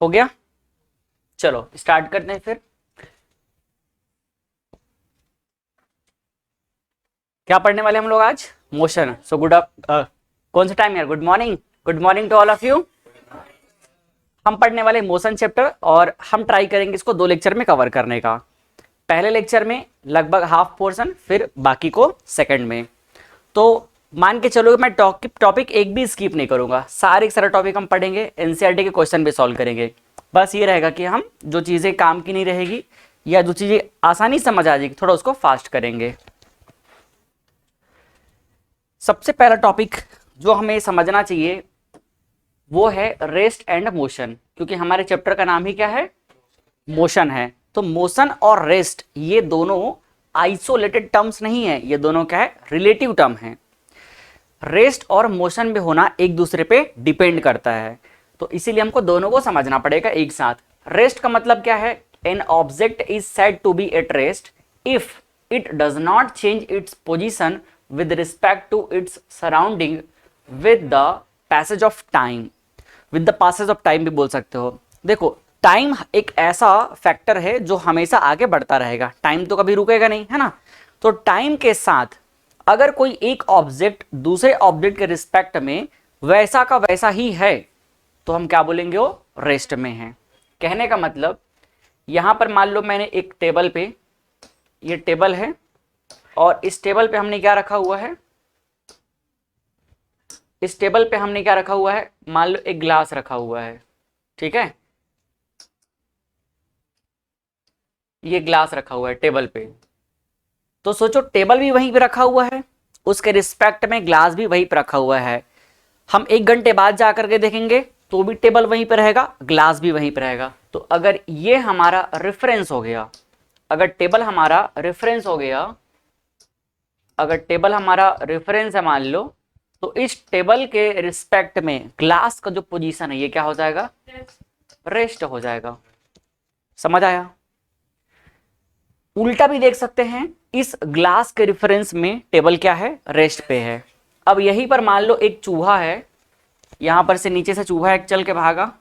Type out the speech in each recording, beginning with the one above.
हो गया। चलो स्टार्ट करते हैं फिर। क्या पढ़ने वाले हम लोग आज? मोशन। सो गुड अप कौन सा टाइम यार? Good morning. Good morning to all of you. हम पढ़ने वाले मोशन चैप्टर और हम ट्राई करेंगे इसको 2 लेक्चर में कवर करने का। पहले लेक्चर में लगभग हाफ पोर्शन, फिर बाकी को सेकंड में। तो मान के चलो मैं टॉपिक एक भी स्किप नहीं करूंगा, सारे टॉपिक हम पढ़ेंगे, एनसीईआरटी के क्वेश्चन भी सॉल्व करेंगे। बस ये रहेगा कि हम जो चीज़ें काम की नहीं रहेगी या जो चीज़ें आसानी समझ आ जाएगी थोड़ा उसको फास्ट करेंगे। सबसे पहला टॉपिक जो हमें समझना चाहिए वो है रेस्ट एंड मोशन, क्योंकि हमारे चैप्टर का नाम ही क्या है? मोशन है। तो मोशन और रेस्ट ये दोनों आइसोलेटेड टर्म्स नहीं है, ये दोनों क्या है? रिलेटिव टर्म है। रेस्ट और मोशन में होना एक दूसरे पे डिपेंड करता है, तो इसीलिए हमको दोनों को समझना पड़ेगा एक साथ। रेस्ट का मतलब क्या है? An object is said to be at rest if it does not change its position with respect to its surrounding with the passage of time। with the passage of time भी बोल सकते हो। देखो time एक ऐसा factor है जो हमेशा आगे बढ़ता रहेगा, टाइम तो कभी रुकेगा नहीं, है ना। तो टाइम के साथ अगर कोई एक ऑब्जेक्ट दूसरे ऑब्जेक्ट के रिस्पेक्ट में वैसा का वैसा ही है तो हम क्या बोलेंगे? वो रेस्ट में है। कहने का मतलब यहां पर मान लो मैंने एक टेबल पे, ये टेबल है और इस टेबल पे हमने क्या रखा हुआ है? इस टेबल पे हमने क्या रखा हुआ है? मान लो एक ग्लास रखा हुआ है, ठीक है। ये ग्लास रखा हुआ है टेबल पे, तो सोचो टेबल भी वहीं पे रखा हुआ है, उसके रिस्पेक्ट में ग्लास भी वहीं पे रखा हुआ है। हम 1 घंटे बाद जा करके देखेंगे तो भी टेबल वहीं पे रहेगा, ग्लास भी वहीं पे रहेगा। तो अगर ये हमारा रेफरेंस हो गया, अगर टेबल हमारा रेफरेंस हो गया, अगर टेबल हमारा रेफरेंस है मान लो, तो इस टेबल के रिस्पेक्ट में ग्लास का जो पोजीशन है ये क्या हो जाएगा? रेस्ट हो जाएगा। समझ आया? उल्टा भी देख सकते हैं, इस ग्लास के रेफरेंस में टेबल क्या है? रेस्ट पे है। अब यहीं पर मान लो एक चूहा है, यहां पर से नीचे से चूहा एक चल के भागा,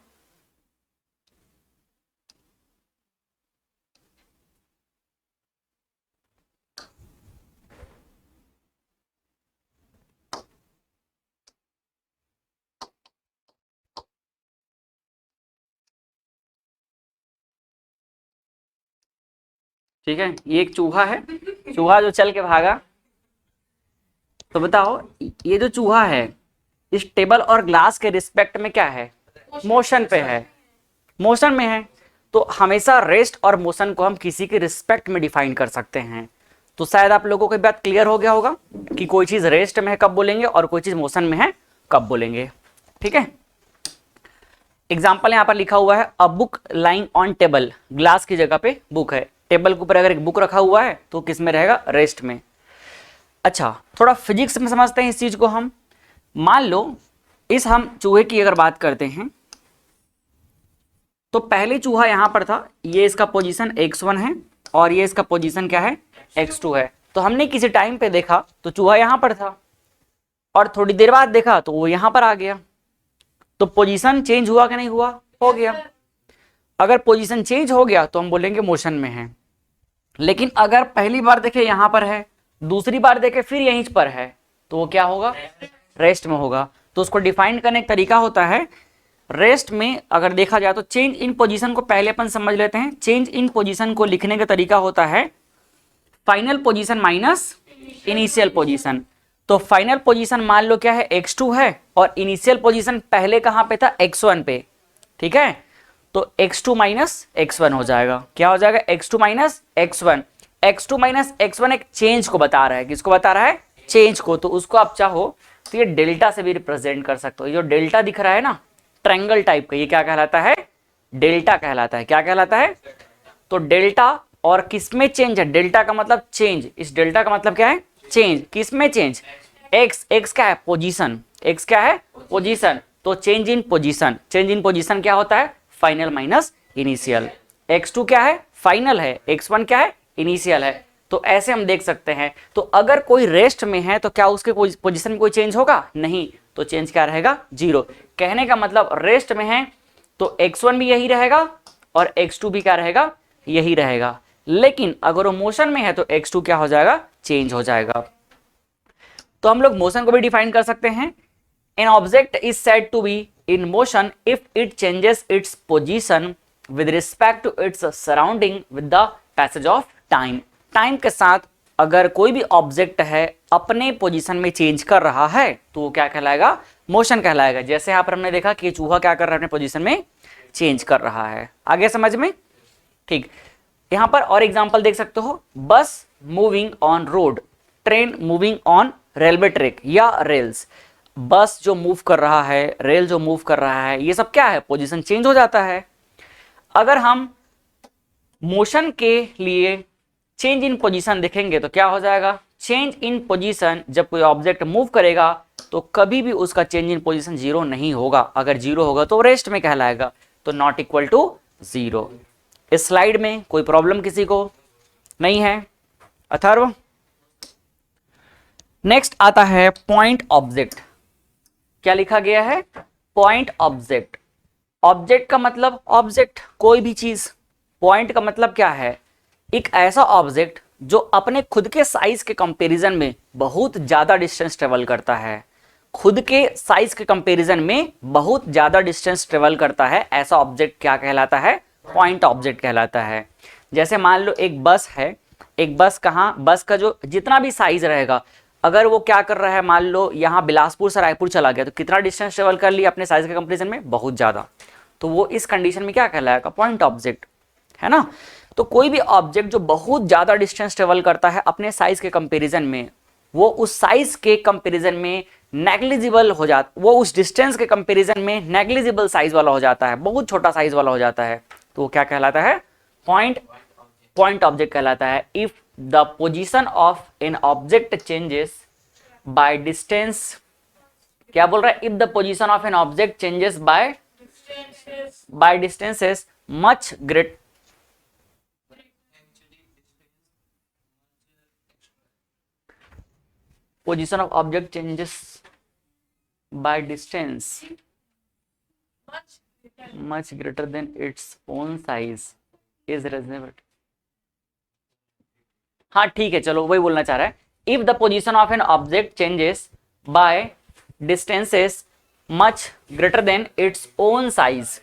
ठीक है। ये एक चूहा है, चूहा जो चल के भागा। तो बताओ ये जो चूहा है इस टेबल और ग्लास के रिस्पेक्ट में क्या है? मोशन पे है, मोशन में है। तो हमेशा रेस्ट और मोशन को हम किसी के रिस्पेक्ट में डिफाइन कर सकते हैं। तो शायद आप लोगों को बात क्लियर हो गया होगा कि कोई चीज रेस्ट में है कब बोलेंगे और कोई चीज मोशन में है कब बोलेंगे, ठीक है। एग्जाम्पल यहाँ पर लिखा हुआ है a book lying on table, glass की जगह पे बुक है, टेबल के ऊपर अगर एक बुक रखा हुआ है तो किस में रहेगा? रेस्ट में। अच्छा थोड़ा फिजिक्स में समझते हैं इस चीज को हम। मान लो इस हम चूहे की अगर बात करते हैं तो पहले चूहा यहां पर था, ये इसका पोजीशन x1 है और ये इसका पोजीशन क्या है? x2 है। तो हमने किसी टाइम पे देखा तो चूहा यहां पर था और थोड़ी देर बाद देखा तो वो यहां पर आ गया, तो पोजीशन चेंज हुआ कि नहीं हुआ? हो गया। अगर पोजीशन चेंज हो गया तो हम बोलेंगे मोशन में है। लेकिन अगर पहली बार देखे यहां पर है, दूसरी बार देखे फिर यहीं पर है, तो वो क्या होगा? रेस्ट में होगा। तो उसको डिफाइन करने का तरीका होता है, रेस्ट में अगर देखा जाए तो चेंज इन पोजीशन को पहले अपन समझ लेते हैं। चेंज इन पोजीशन को लिखने का तरीका होता है final position minus initial position. तो फाइनल पोजीशन मान लो क्या है? x2 है और इनिशियल पोजीशन पहले कहां पे था? x1 पे, ठीक है। तो x2 माइनस x1 हो जाएगा। क्या हो जाएगा? x2 minus x1। x2 minus x1 एक चेंज को बता रहा है। किसको बता रहा है? चेंज को। तो उसको आप चाहो तो ये डेल्टा से भी रिप्रेजेंट कर सकते हो। जो डेल्टा दिख रहा है ना ट्रायंगल टाइप का, ये क्या कहलाता है? डेल्टा कहलाता है। क्या कहलाता है? तो डेल्टा और किसमें चेंज है? डेल्टा का मतलब चेंज, इस डेल्टा का मतलब क्या है? चेंज। किसमें चेंज? एक्स, एक्स क्या है? पोजीशन। एक्स क्या है? पोजीशन। तो change in position, change in position क्या होता है? Final minus initial. x2 क्या है? फाइनल है। x1 क्या है? इनिशियल है। तो ऐसे हम देख सकते हैं। तो अगर कोई रेस्ट में है तो क्या उसके पोजीशन में कोई चेंज होगा? नहीं। तो चेंज क्या रहेगा? 0। कहने का मतलब रेस्ट में है तो x1 भी यही रहेगा और x2 भी क्या रहेगा, यही रहेगा। लेकिन अगर वो मोशन में है तो x2 क्या हो जाएगा, चेंज हो जाएगा। तो हम लोग मोशन को भी डिफाइन कर सकते हैं। An object is said to be in motion if it changes its position with respect to its surrounding with the passage of time. Time के साथ अगर कोई भी ऑब्जेक्ट है अपने पोजीशन में चेंज कर रहा है तो वो क्या कहलाएगा, मोशन कहलाएगा। जैसे यहाँ पर हमने देखा कि चूहा क्या कर रहा है, अपने पोजीशन में चेंज कर रहा है। आगे समझ में, ठीक। यहाँ पर और एग्जांपल देख सकते हो, बस moving on road, train moving on railway track या रेल्स। बस जो मूव कर रहा है, रेल जो मूव कर रहा है, ये सब क्या है, पोजीशन चेंज हो जाता है। अगर हम मोशन के लिए चेंज इन पोजीशन देखेंगे तो क्या हो जाएगा, चेंज इन पोजीशन, जब कोई ऑब्जेक्ट मूव करेगा तो कभी भी उसका चेंज इन पोजीशन जीरो नहीं होगा। अगर जीरो होगा तो रेस्ट में कहलाएगा, तो नॉट इक्वल टू जीरो। इस स्लाइड में कोई प्रॉब्लम किसी को नहीं है अथर्व? नेक्स्ट आता है पॉइंट ऑब्जेक्ट। क्या लिखा गया है, पॉइंट ऑब्जेक्ट। ऑब्जेक्ट का मतलब ऑब्जेक्ट, कोई भी चीज। पॉइंट का मतलब क्या है, एक ऐसा ऑब्जेक्ट जो अपने खुद के साइज के कंपैरिजन में बहुत ज्यादा डिस्टेंस ट्रेवल करता है। खुद के साइज के कंपैरिजन में बहुत ज्यादा डिस्टेंस ट्रेवल करता है, ऐसा ऑब्जेक्ट क्या कहलाता है, पॉइंट ऑब्जेक्ट कहलाता है। जैसे मान लो एक बस है, एक बस बस का जो जितना भी साइज रहेगा, अगर वो क्या कर रहा है, मान लो यहाँ बिलासपुर से रायपुर चला गया तो कितना डिस्टेंस ट्रेवल कर लिया अपने साइज के कंपैरिजन में, बहुत ज्यादा। तो वो इस कंडीशन में क्या कहलाएगा, पॉइंट ऑब्जेक्ट, है ना। तो कोई भी ऑब्जेक्ट जो बहुत ज्यादा डिस्टेंस ट्रेवल करता है अपने साइज के कंपैरिजन में, वो उस साइज के कंपैरिजन में नेग्लिजिबल हो जाता, वो उस डिस्टेंस के कंपैरिजन में नेग्लिजिबल साइज वाला हो जाता है, बहुत छोटा साइज वाला हो जाता है, तो वो क्या कहलाता है, पॉइंट ऑब्जेक्ट कहलाता है। If the position of an object changes by distance, क्या बोल रहा है, if the position of an object changes by distances much great, position of object changes by distance much greater than its own size is reasonable। हाँ ठीक है, चलो वही बोलना चाह रहा है। If the position of an object changes by distances much greater than its own size,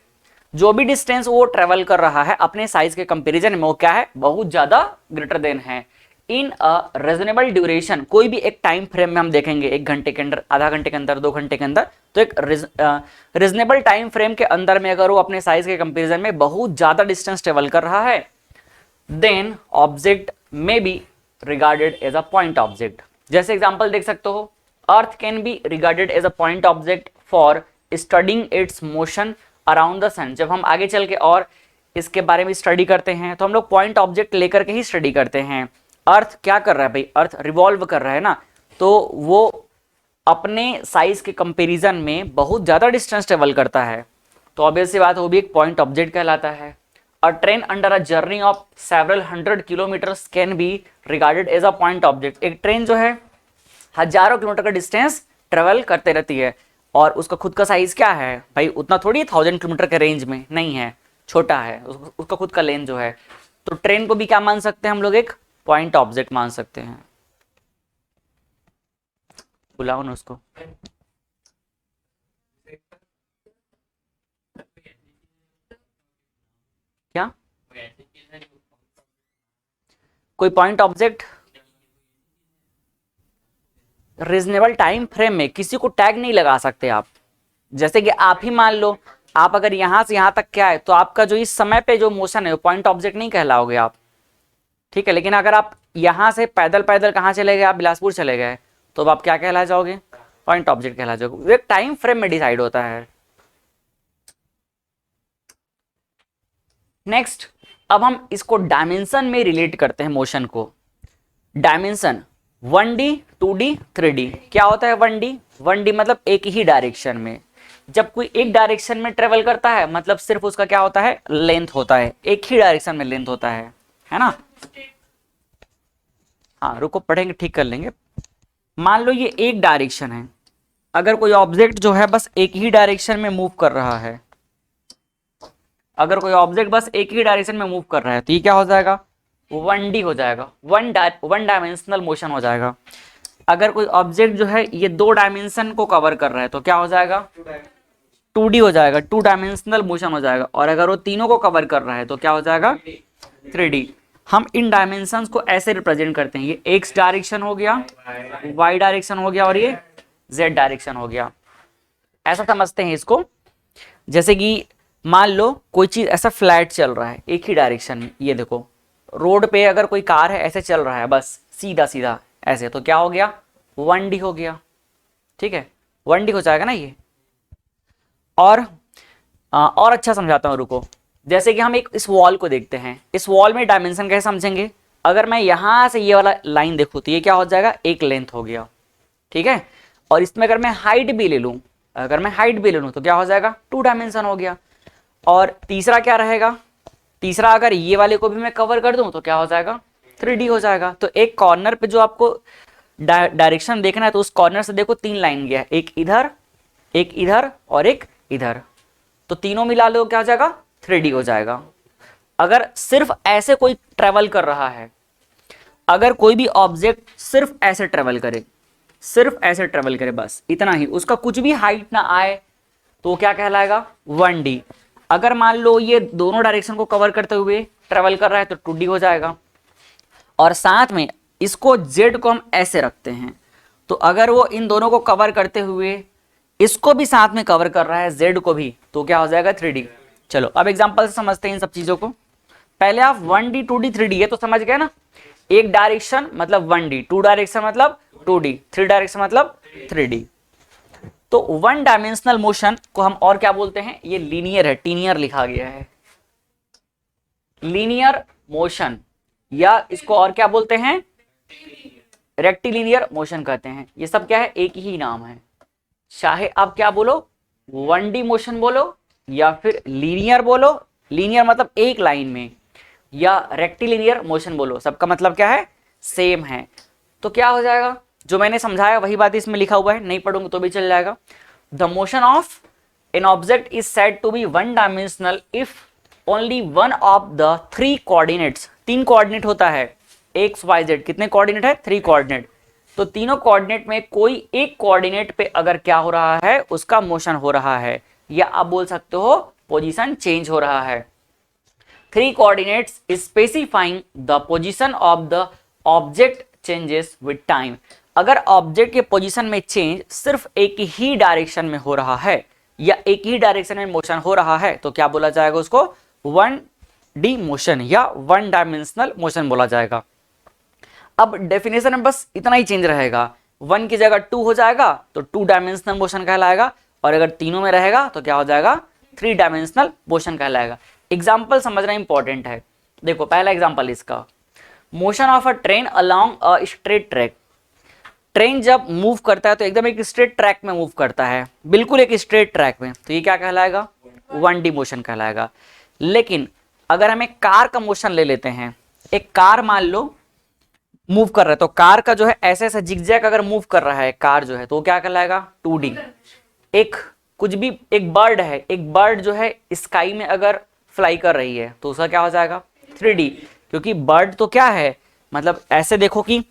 जो भी डिस्टेंस वो ट्रेवल कर रहा है अपने साइज के कंपैरिजन में वो क्या है, बहुत ज्यादा ग्रेटर देन है। इन अ रीजनेबल ड्यूरेशन, कोई भी एक टाइम फ्रेम में हम देखेंगे, 1 घंटे के अंदर, आधा घंटे के अंदर, 2 घंटे के अंदर, तो एक रीजनेबल टाइम फ्रेम के अंदर में अगर वो अपने साइज के कंपैरिजन में बहुत ज्यादा डिस्टेंस ट्रेवल कर रहा है, then object may be regarded as a point object. जैसे एग्जांपल देख सकते हो, earth can be regarded as a point object for studying its motion around the sun. जब हम आगे चल के और इसके बारे में स्टडी करते हैं तो हम लोग पॉइंट ऑब्जेक्ट लेकर के ही स्टडी करते हैं। अर्थ क्या कर रहा है भाई, अर्थ रिवॉल्व कर रहा है ना, तो वो अपने साइज के कंपैरिजन में बहुत ज्यादा डिस्टेंस ट्रेवल करता है, तो ऑब्वियस सी बात वो भी एक पॉइंट ऑब्जेक्ट कहलाता है। A train under a journey of several 100 kilometres can be regarded as a point object. एक ट्रेन जो है हजारों किलोमीटर का डिस्टेंस ट्रेवल करते रहती है और उसका खुद का साइज क्या है भाई, उतना थोड़ी 1000 किलोमीटर के रेंज में नहीं है, छोटा है उसका खुद का लेंथ जो है। तो ट्रेन को भी क्या मान सकते हैं हम लोग, एक पॉइंट ऑब्जेक्ट मान सकते हैं। बुलाओ ना उसको। क्या कोई point object reasonable time frame में किसी को टैग नहीं लगा सकते आप। जैसे कि आप ही मान लो, आप अगर यहां से यहां तक क्या है तो आपका जो इस समय पे जो मोशन है वो पॉइंट ऑब्जेक्ट नहीं कहलाओगे आप, ठीक है। लेकिन अगर आप यहां से पैदल पैदल कहां चले गए, आप बिलासपुर चले गए, तो आप क्या कहला जाओगे, पॉइंट ऑब्जेक्ट कहला जाओगे। वो एक टाइम फ्रेम में डिसाइड होता है। नेक्स्ट, अब हम इसको डायमेंशन में रिलेट करते हैं मोशन को। डायमेंशन 1D 2D 3D क्या होता है। 1D मतलब एक ही डायरेक्शन में, जब कोई एक डायरेक्शन में ट्रेवल करता है मतलब सिर्फ उसका क्या होता है, लेंथ होता है, एक ही डायरेक्शन में लेंथ होता है ना। हाँ रुको पढ़ेंगे, ठीक कर लेंगे। मान लो ये एक डायरेक्शन है, अगर कोई ऑब्जेक्ट जो है बस एक ही डायरेक्शन में मूव कर रहा है, अगर कोई ऑब्जेक्ट बस एक ही डायरेक्शन में मूव कर रहा है तो ये क्या हो जाएगा, 1D हो जाएगा, वन डायमेंशनल मोशन हो जाएगा। अगर कोई ऑब्जेक्ट जो है ये 2 डायमेंशन को कवर कर रहा है तो क्या हो जाएगा, 2D हो जाएगा, 2 डायमेंशनल मोशन हो जाएगा। और अगर वो तीनों को कवर कर रहा है तो क्या हो जाएगा, 3D। हम इन डायमेंशंस को ऐसे रिप्रेजेंट करते हैं, ये x डायरेक्शन हो गया, y डायरेक्शन हो गया और ये z डायरेक्शन हो गया। ऐसा समझते हैं इसको, जैसे कि मान लो कोई चीज ऐसा फ्लैट चल रहा है एक ही डायरेक्शन में, ये देखो रोड पे अगर कोई कार है ऐसे चल रहा है बस सीधा सीधा ऐसे, तो क्या हो गया, 1D हो गया। ठीक है, 1D हो जाएगा ना ये। और अच्छा समझाता हूँ, रुको। जैसे कि हम एक इस वॉल को देखते हैं, इस वॉल में डायमेंशन कैसे समझेंगे, अगर मैं यहां से ये वाला लाइन देखूं तो ये क्या हो जाएगा, एक लेंथ हो गया। ठीक है, और इसमें अगर मैं हाइट भी ले लूं, तो क्या हो जाएगा, 2 डायमेंशन हो गया। और तीसरा क्या रहेगा, तीसरा अगर ये वाले को भी मैं कवर कर दूं तो क्या हो जाएगा, 3D हो जाएगा। तो एक कॉर्नर पे जो आपको डायरेक्शन देखना है तो उस कॉर्नर से देखो 3 लाइन गया, एक इधर और एक इधर, तो तीनों मिला लो क्या हो जाएगा, 3D हो जाएगा। अगर सिर्फ ऐसे कोई ट्रेवल कर रहा है, अगर कोई भी ऑब्जेक्ट सिर्फ ऐसे ट्रेवल करे बस इतना ही, उसका कुछ भी हाइट ना आए तो क्या कहलाएगा, 1D। अगर मान लो ये दोनों डायरेक्शन को कवर करते हुए ट्रेवल कर रहा है तो 2D हो जाएगा। और साथ में इसको Z को हम ऐसे रखते हैं, तो अगर वो इन दोनों को कवर करते हुए इसको भी साथ में कवर कर रहा है Z को भी, तो क्या हो जाएगा, 3D। चलो अब एग्जांपल से समझते हैं इन सब चीजों को। पहले आप 1D 2D 3D है तो समझ गए ना, एक डायरेक्शन मतलब 1D, 2 डायरेक्शन मतलब 2D, 3 डायरेक्शन मतलब 3D। तो 1 डायमेंशनल मोशन को हम और क्या बोलते हैं, ये लीनियर है, टीनियर लिखा गया है, लीनियर मोशन, या इसको और क्या बोलते हैं, रेक्टिलिनियर मोशन कहते हैं। ये सब क्या है, एक ही नाम है, चाहे आप क्या बोलो, 1D मोशन बोलो या फिर लीनियर बोलो, लीनियर मतलब एक लाइन में, या रेक्टिलिनियर मोशन बोलो, सबका मतलब क्या है, सेम है। तो क्या हो जाएगा, जो मैंने समझाया वही बात इसमें लिखा हुआ है, नहीं पढ़ूंगा तो भी चल जाएगा। The motion of an object is said to be 1 dimensional if only one of the 3 coordinates, 3 coordinate होता है, एक्स वाई जेड, कितने कोऑर्डिनेट है, 3 कोऑर्डिनेट, तो तीनों कोऑर्डिनेट में कोई एक कोऑर्डिनेट पे अगर क्या हो रहा है, उसका मोशन हो रहा है, या आप बोल सकते हो पोजीशन चेंज हो रहा है। 3 coordinates specifying the position of the object changes with time. अगर ऑब्जेक्ट के पोजीशन में चेंज सिर्फ एक ही डायरेक्शन में हो रहा है या एक ही डायरेक्शन में मोशन हो रहा है तो क्या बोला जाएगा, उसको 1D मोशन या 1 डायमेंशनल मोशन बोला जाएगा। अब डेफिनेशन में बस इतना ही चेंज रहेगा, 1 की जगह 2 हो जाएगा तो 2 डायमेंशनल मोशन कहलाएगा, और अगर तीनों में रहेगा तो क्या हो जाएगा, 3 डायमेंशनल मोशन कहलाएगा। एग्जाम्पल समझना इंपॉर्टेंट है। देखो पहला एग्जाम्पल इसका, motion of a train along a straight track. Train जब मूव करता है तो एकदम एक स्ट्रेट ट्रैक में मूव करता है, बिल्कुल एक स्ट्रेट ट्रैक में, तो ये क्या कहलाएगा, 1D मोशन कहलाएगा। लेकिन अगर हम एक कार का मोशन ले लेते हैं, एक कार मान लो मूव कर रहा है, तो कार का जो है ऐसे ऐसे जिगजैग अगर मूव कर रहा है कार जो है, तो वो क्या कहलाएगा, 2D। एक कुछ भी, एक बर्ड है, एक बर्ड जो है स्काई में अगर फ्लाई कर रही है तो उसका क्या हो जाएगा, 3D, क्योंकि बर्ड तो क्या है, मतलब ऐसे देखो कि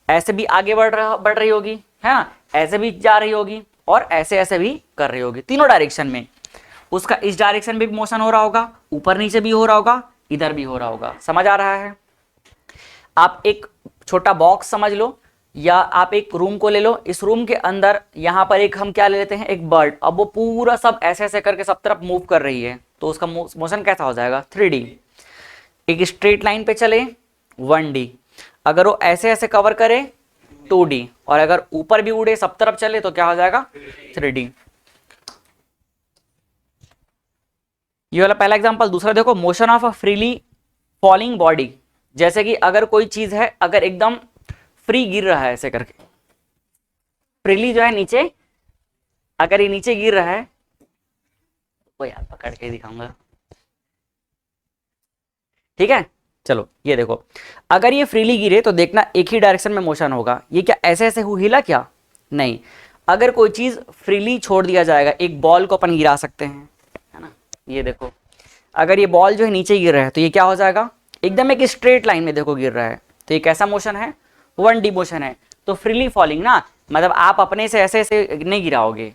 ऐसे भी आगे बढ़ रही होगी, है ना, ऐसे भी जा रही होगी और ऐसे ऐसे भी कर रही होगी, तीनों डायरेक्शन में। उसका इस डायरेक्शन में भी मोशन हो रहा होगा, ऊपर नीचे भी हो रहा होगा, इधर भी हो रहा होगा। समझ आ रहा है। आप एक छोटा बॉक्स समझ लो, या आप एक रूम को ले लो, इस रूम के अंदर यहाँ पर एक हम क्या ले लेते हैं, एक बर्ड, अब वो पूरा सब ऐसे ऐसे करके सब तरफ मूव कर रही है, तो उसका मोशन कैसा हो जाएगा, 3D। एक स्ट्रेट लाइन पे चले 1D, अगर वो ऐसे ऐसे कवर करे 2D, और अगर ऊपर भी उड़े सब तरफ चले तो क्या हो जाएगा, 3D। ये वाला पहला एग्जांपल। दूसरा देखो, motion of a freely falling body. जैसे कि अगर कोई चीज है, अगर एकदम फ्री गिर रहा है ऐसे करके, फ्रीली जो है नीचे, अगर ये नीचे गिर रहा है, वो यार पकड़ के दिखाऊंगा, ठीक है। चलो ये देखो, अगर ये फ्रीली गिरे तो देखना एक ही डायरेक्शन में मोशन होगा। ये क्या ऐसे ऐसे हिला क्या, नहीं। अगर कोई चीज फ्रीली छोड़ दिया जाएगा, एक बॉल को अपन गिरा सकते हैं, है ना, ये देखो, अगर ये बॉल जो है नीचे गिर रहा है तो ये क्या हो जाएगा, एकदम एक स्ट्रेट लाइन में देखो गिर रहा है, तो ये कैसा मोशन है, 1D मोशन है। तो फ्रीली फॉलिंग ना, मतलब आप अपने से ऐसे ऐसे नहीं गिराओगे,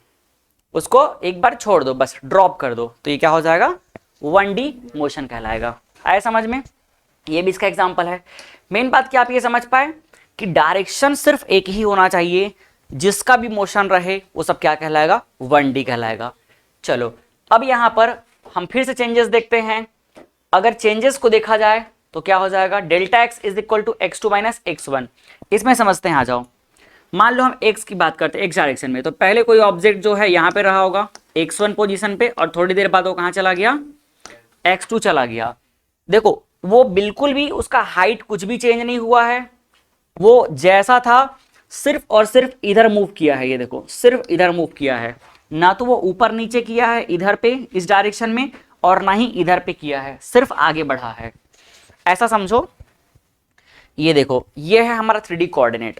उसको एक बार छोड़ दो, बस ड्रॉप कर दो, तो ये क्या हो जाएगा, 1D मोशन कहलाएगा। आया समझ में, ये भी इसका एग्जाम्पल है। मेन बात क्या आप ये समझ पाए कि डायरेक्शन सिर्फ एक ही होना चाहिए, जिसका भी मोशन रहे वो सब क्या कहलाएगा, 1D कहलाएगा। चलो अब यहां पर हम फिर से चेंजेस देखते हैं। अगर चेंजेस को देखा जाए तो क्या हो जाएगा, delta x is equal to x2 minus x1। इसमें समझते हैं, आ जाओ। मान लो हम x की बात करते हैं x डायरेक्शन में, तो पहले कोई ऑब्जेक्ट जो है यहाँ पे रहा होगा x1 पोजीशन पे, और थोड़ी देर बाद वो कहाँ चला गया, x2 चला गया। देखो वो बिल्कुल भी उसका हाइट कुछ भी चेंज नहीं हुआ है, वो जैसा था सिर्फ और सिर्फ इधर मूव किया है। ये देखो सिर्फ इधर मूव किया है, ना तो वो ऊपर नीचे किया है इधर पे इस डायरेक्शन में, और ना ही इधर पे किया है, सिर्फ आगे बढ़ा है। ऐसा समझो। ये देखो ये है हमारा 3D कोऑर्डिनेट,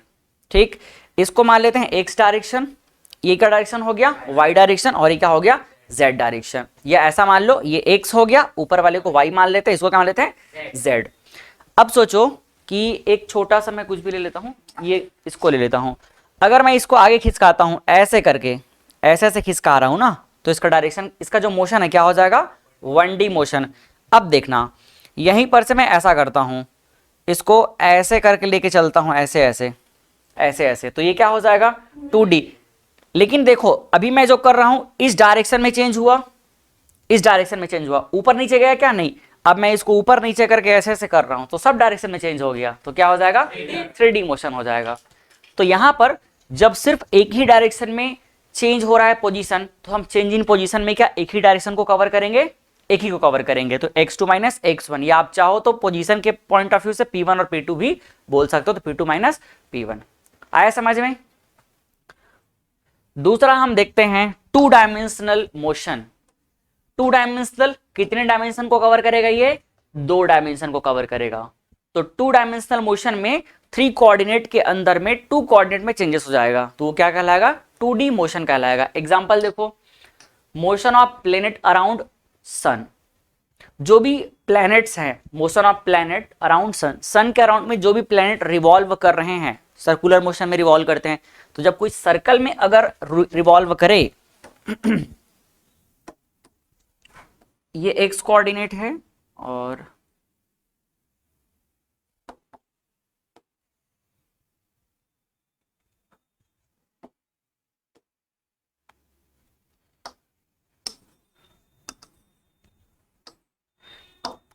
ठीक। इसको मान लेते हैं x डायरेक्शन, ये क्या डायरेक्शन हो गया, y डायरेक्शन, और ये क्या हो गया, z डायरेक्शन। या ऐसा मान लो ये x हो गया, ऊपर वाले को y मान लेते हैं, इसको क्या मान लेते हैं, z। अब सोचो कि एक छोटा सा मैं कुछ भी ले लेता हूं, ये इसको ले लेता हूं। अगर मैं इसको आगे खिसकाता हूं ऐसे करके, ऐसे ऐसे खिसका रहा हूं ना, तो इसका डायरेक्शन, इसका जो मोशन है क्या हो जाएगा, 1D मोशन। अब देखना यहीं पर से मैं ऐसा करता हूं, इसको ऐसे करके लेके चलता हूं, ऐसे ऐसे ऐसे ऐसे, तो ये क्या हो जाएगा, 2D। लेकिन देखो अभी मैं जो कर रहा हूं इस डायरेक्शन में चेंज हुआ, इस डायरेक्शन में चेंज हुआ, ऊपर नीचे गया क्या, नहीं। अब मैं इसको ऊपर नीचे करके ऐसे ऐसे कर रहा हूं, तो सब डायरेक्शन में चेंज हो गया, तो क्या हो जाएगा, 3D मोशन हो जाएगा। तो यहां पर जब सिर्फ एक ही डायरेक्शन में चेंज हो रहा है पोजीशन, तो हम चेंज इन पोजीशन में क्या एक ही डायरेक्शन को कवर करेंगे, एक ही को कवर करेंगे। तो x2 माइनस x1, या आप चाहो तो पोजीशन के पॉइंट ऑफ व्यू से P1 और P2 भी बोल सकते हो, तो P2 माइनस P1। आया समझ में। दूसरा हम देखते हैं 2 डायमेंशनल मोशन। 2 डायमेंशनल कितने डायमेंशन को कवर करेगा, ये 2 डायमेंशन को कवर करेगा। तो 2 डायमेंशनल मोशन में 3 कोऑर्डिनेट के अंदर में 2 कोऑर्डिनेट में चेंजेस हो जाएगा, तो वो क्या कहलाएगा, 2D मोशन कहलाएगा। एग्जांपल देखो, motion of planet around sun. जो भी प्लैनेट्स हैं, motion of planet around sun, sun के अराउंड में जो भी प्लैनेट रिवॉल्व कर रहे हैं, सर्कुलर मोशन में रिवॉल्व करते हैं, तो जब कोई सर्कल में अगर रिवॉल्व करे, ये एक्स कोऑर्डिनेट है, और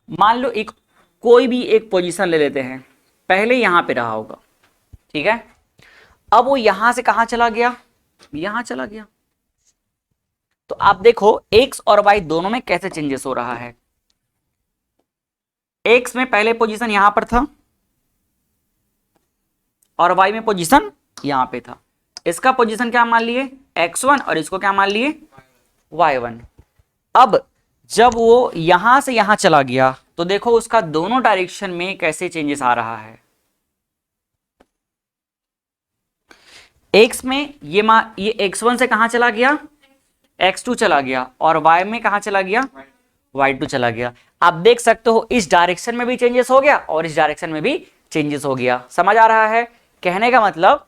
मान लो एक कोई भी एक पोजीशन ले लेते हैं, पहले यहां पे रहा होगा, ठीक है। अब वो यहां से कहां चला गया, यहां चला गया। तो आप देखो x और y दोनों में कैसे चेंजेस हो रहा है। x में पहले पोजीशन यहां पर था, और y में पोजीशन यहां पे था। इसका पोजीशन क्या मान लिए, x1, और इसको क्या मान लिए, y1। अब जब वो यहां से यहां चला गया, तो देखो उसका दोनों डायरेक्शन में कैसे चेंजेस आ रहा है। x में ये x1 से कहां चला गया, x2 चला गया, और y में कहां चला गया, y2 चला गया। आप देख सकते हो इस डायरेक्शन में भी चेंजेस हो गया, और इस डायरेक्शन में भी चेंजेस हो गया। समझ आ रहा है, कहने का मतलब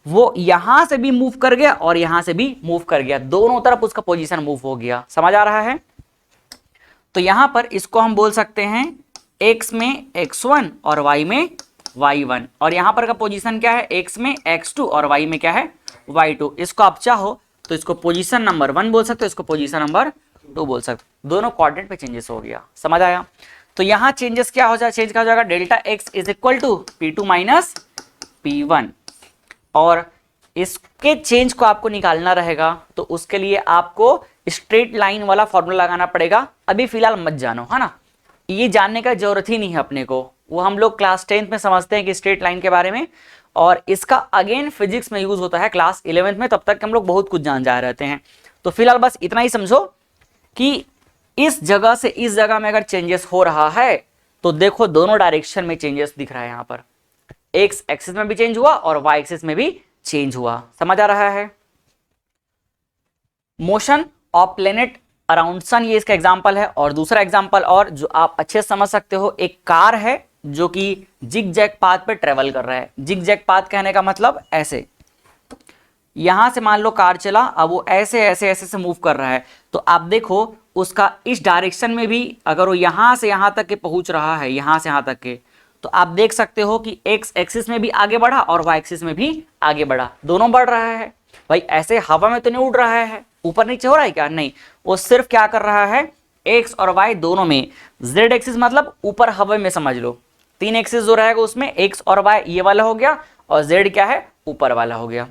वो यहां से भी मूव कर गया और यहां से भी मूव कर गया, दोनों तरफ उसका पोजीशन मूव हो गया। समझ आ रहा है। तो यहां पर इसको हम बोल सकते हैं x में x1 और y में y1, और यहां पर का पोजीशन क्या है, x में x2 और y में क्या है, y2। इसको आप चाहो तो इसको पोजीशन नंबर 1 बोल सकते हो, इसको पोजीशन नंबर 2 बोल सकते हो, दोनों कोऑर्डिनेट पे चेंजेस हो गया। समझ आया। तो यहां चेंजेस क्या हो जाएगा, चेंज क्या हो जाएगा, delta x is equal to P2 minus P1। और इसके चेंज को आपको निकालना रहेगा, तो उसके लिए आपको स्ट्रेट लाइन वाला फॉर्मूला लगाना पड़ेगा। अभी फिलहाल मत जानो, है ना, ये जानने का जरूरत ही नहीं है अपने को, वो हम लोग क्लास 10th में समझते हैं कि स्ट्रेट लाइन के बारे में, और इसका अगेन फिजिक्स में यूज होता है क्लास 11th में, तब तक हम लोग बहुत कुछ जान जा रहते हैं। तो फिलहाल बस इतना ही समझो कि इस जगह से इस जगह में अगर चेंजेस हो रहा है, तो देखो दोनों डायरेक्शन में चेंजेस दिख रहा है। यहां पर एक्स एक्सिस में भी चेंज हुआ और वाई एक्सिस में भी चेंज हुआ। समझ आ रहा है। Motion of planet around sun ये इसका एग्जाम्पल है। और दूसरा एग्जाम्पल और जो आप अच्छे से समझ सकते हो, एक कार है जो कि जिग जैग पाथ पे ट्रेवल कर रहा है। जिग जैग पाथ कहने का मतलब ऐसे, यहां से मान लो कार चला, अब वो ऐसे ऐसे ऐसे से मूव कर रहा है, तो आप देखो उसका इस डायरेक्शन में भी अगर वो यहां से यहां तक के पहुंच रहा है, यहां से यहां तक के, तो आप देख सकते हो कि एक्स एक्सिस में भी आगे बढ़ा और वाई एक्सिस में भी आगे बढ़ा, दोनों बढ़ रहा है। भाई ऐसे हवा में तो नहीं उड़ रहा है, ऊपर नीचे हो रहा है क्या? नहीं, वो सिर्फ क्या कर रहा है, एक्स और वाई दोनों में। जेड एक्सिस मतलब ऊपर हवा में समझ लो, 3 एक्सिस जो रहेगा उसमें एक्स और वाई ये वाला हो गया, और जेड क्या है, ऊपर वाला हो गया।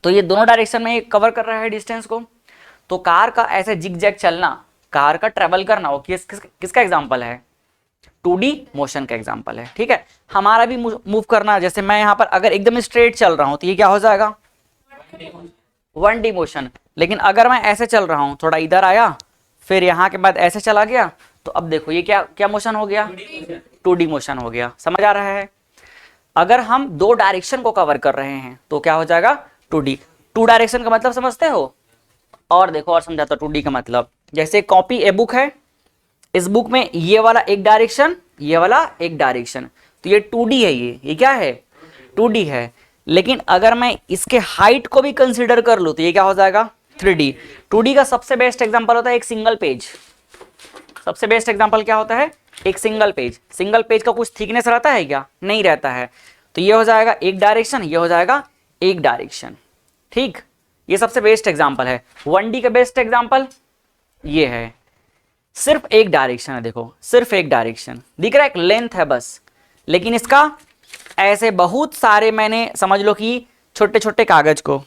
तो ये दोनों डायरेक्शन में कवर कर रहा है डिस्टेंस को। तो कार का ऐसे जिग जैग चलना, कार का ट्रेवल करना, वो किसका एग्जाम्पल है? 2D मोशन का एग्जाम्पल है। ठीक है, हमारा भी मूव करना, जैसे मैं यहाँ पर अगर एकदम स्ट्रेट चल रहा हूं तो ये क्या हो जाएगा? 1D motion. लेकिन अगर मैं ऐसे चल रहा हूं, थोड़ा इधर आया, फिर यहाँ के बाद ऐसे चला गया, तो अब देखो ये क्या क्या मोशन हो गया? 2D मोशन हो गया। समझ आ रहा है? अगर हम 2 डायरेक्शन को कवर कर रहे हैं तो क्या हो जाएगा? 2D। 2 डायरेक्शन का मतलब समझते हो? और देखो और समझाता हूं 2D का मतलब। जैसे कॉपी ए बुक है, इस बुक में ये वाला एक डायरेक्शन, ये वाला एक डायरेक्शन, तो ये 2D है। ये क्या है? 2D है। लेकिन अगर मैं इसके हाइट को भी कंसीडर कर लूं तो ये क्या हो जाएगा? 3D। 2D का सबसे बेस्ट एग्जांपल होता है एक सिंगल पेज। सबसे बेस्ट एग्जांपल क्या होता है? एक सिंगल पेज। सिंगल पेज का कुछ थिकनेस रहता है क्या? नहीं रहता है। तो ये हो जाएगा एक डायरेक्शन, ये हो जाएगा एक डायरेक्शन। ठीक, ये सबसे बेस्ट एग्जांपल है। 1D का बेस्ट एग्जांपल ये है, सिर्फ एक डायरेक्शन है। देखो सिर्फ एक डायरेक्शन दिख रहा है, एक लेंथ है बस। लेकिन इसका ऐसे बहुत सारे, मैंने समझ लो कि छोटे छोटे कागज को,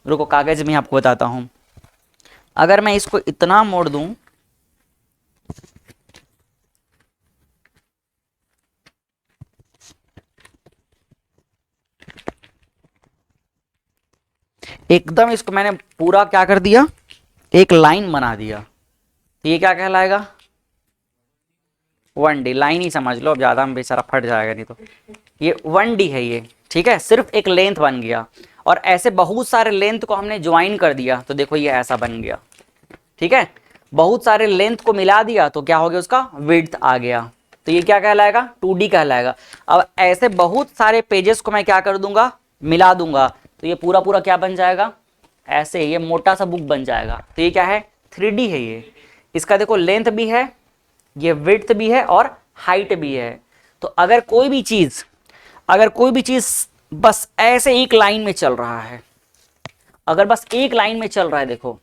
रुको कागज में आपको बताता हूं। अगर मैं इसको इतना मोड़ दूं, एकदम इसको मैंने पूरा क्या कर दिया, एक लाइन बना दिया, तो ये क्या कहलाएगा? 1D। लाइन ही समझ लो, अब ज्यादा में बेचारा फट जाएगा नहीं तो। ये 1D है ये। ठीक है, सिर्फ एक लेंथ बन गया। और ऐसे बहुत सारे लेंथ को हमने ज्वाइन कर दिया तो देखो ये ऐसा बन गया। ठीक है, बहुत सारे लेंथ को मिला दिया तो क्या हो गया? उसका विड्थ आ गया। तो ये क्या कहलाएगा? 2D कहलाएगा। अब ऐसे बहुत सारे पेजेस को मैं क्या कर दूंगा? मिला दूंगा, तो ये पूरा पूरा क्या बन जाएगा? ऐसे ये मोटा सा बुक बन जाएगा। तो ये क्या है? 3D है ये। इसका देखो लेंथ भी है, ये विड्थ भी है और हाइट भी है। तो अगर कोई भी चीज बस ऐसे एक लाइन में चल रहा है, अगर बस एक लाइन में चल रहा है, देखो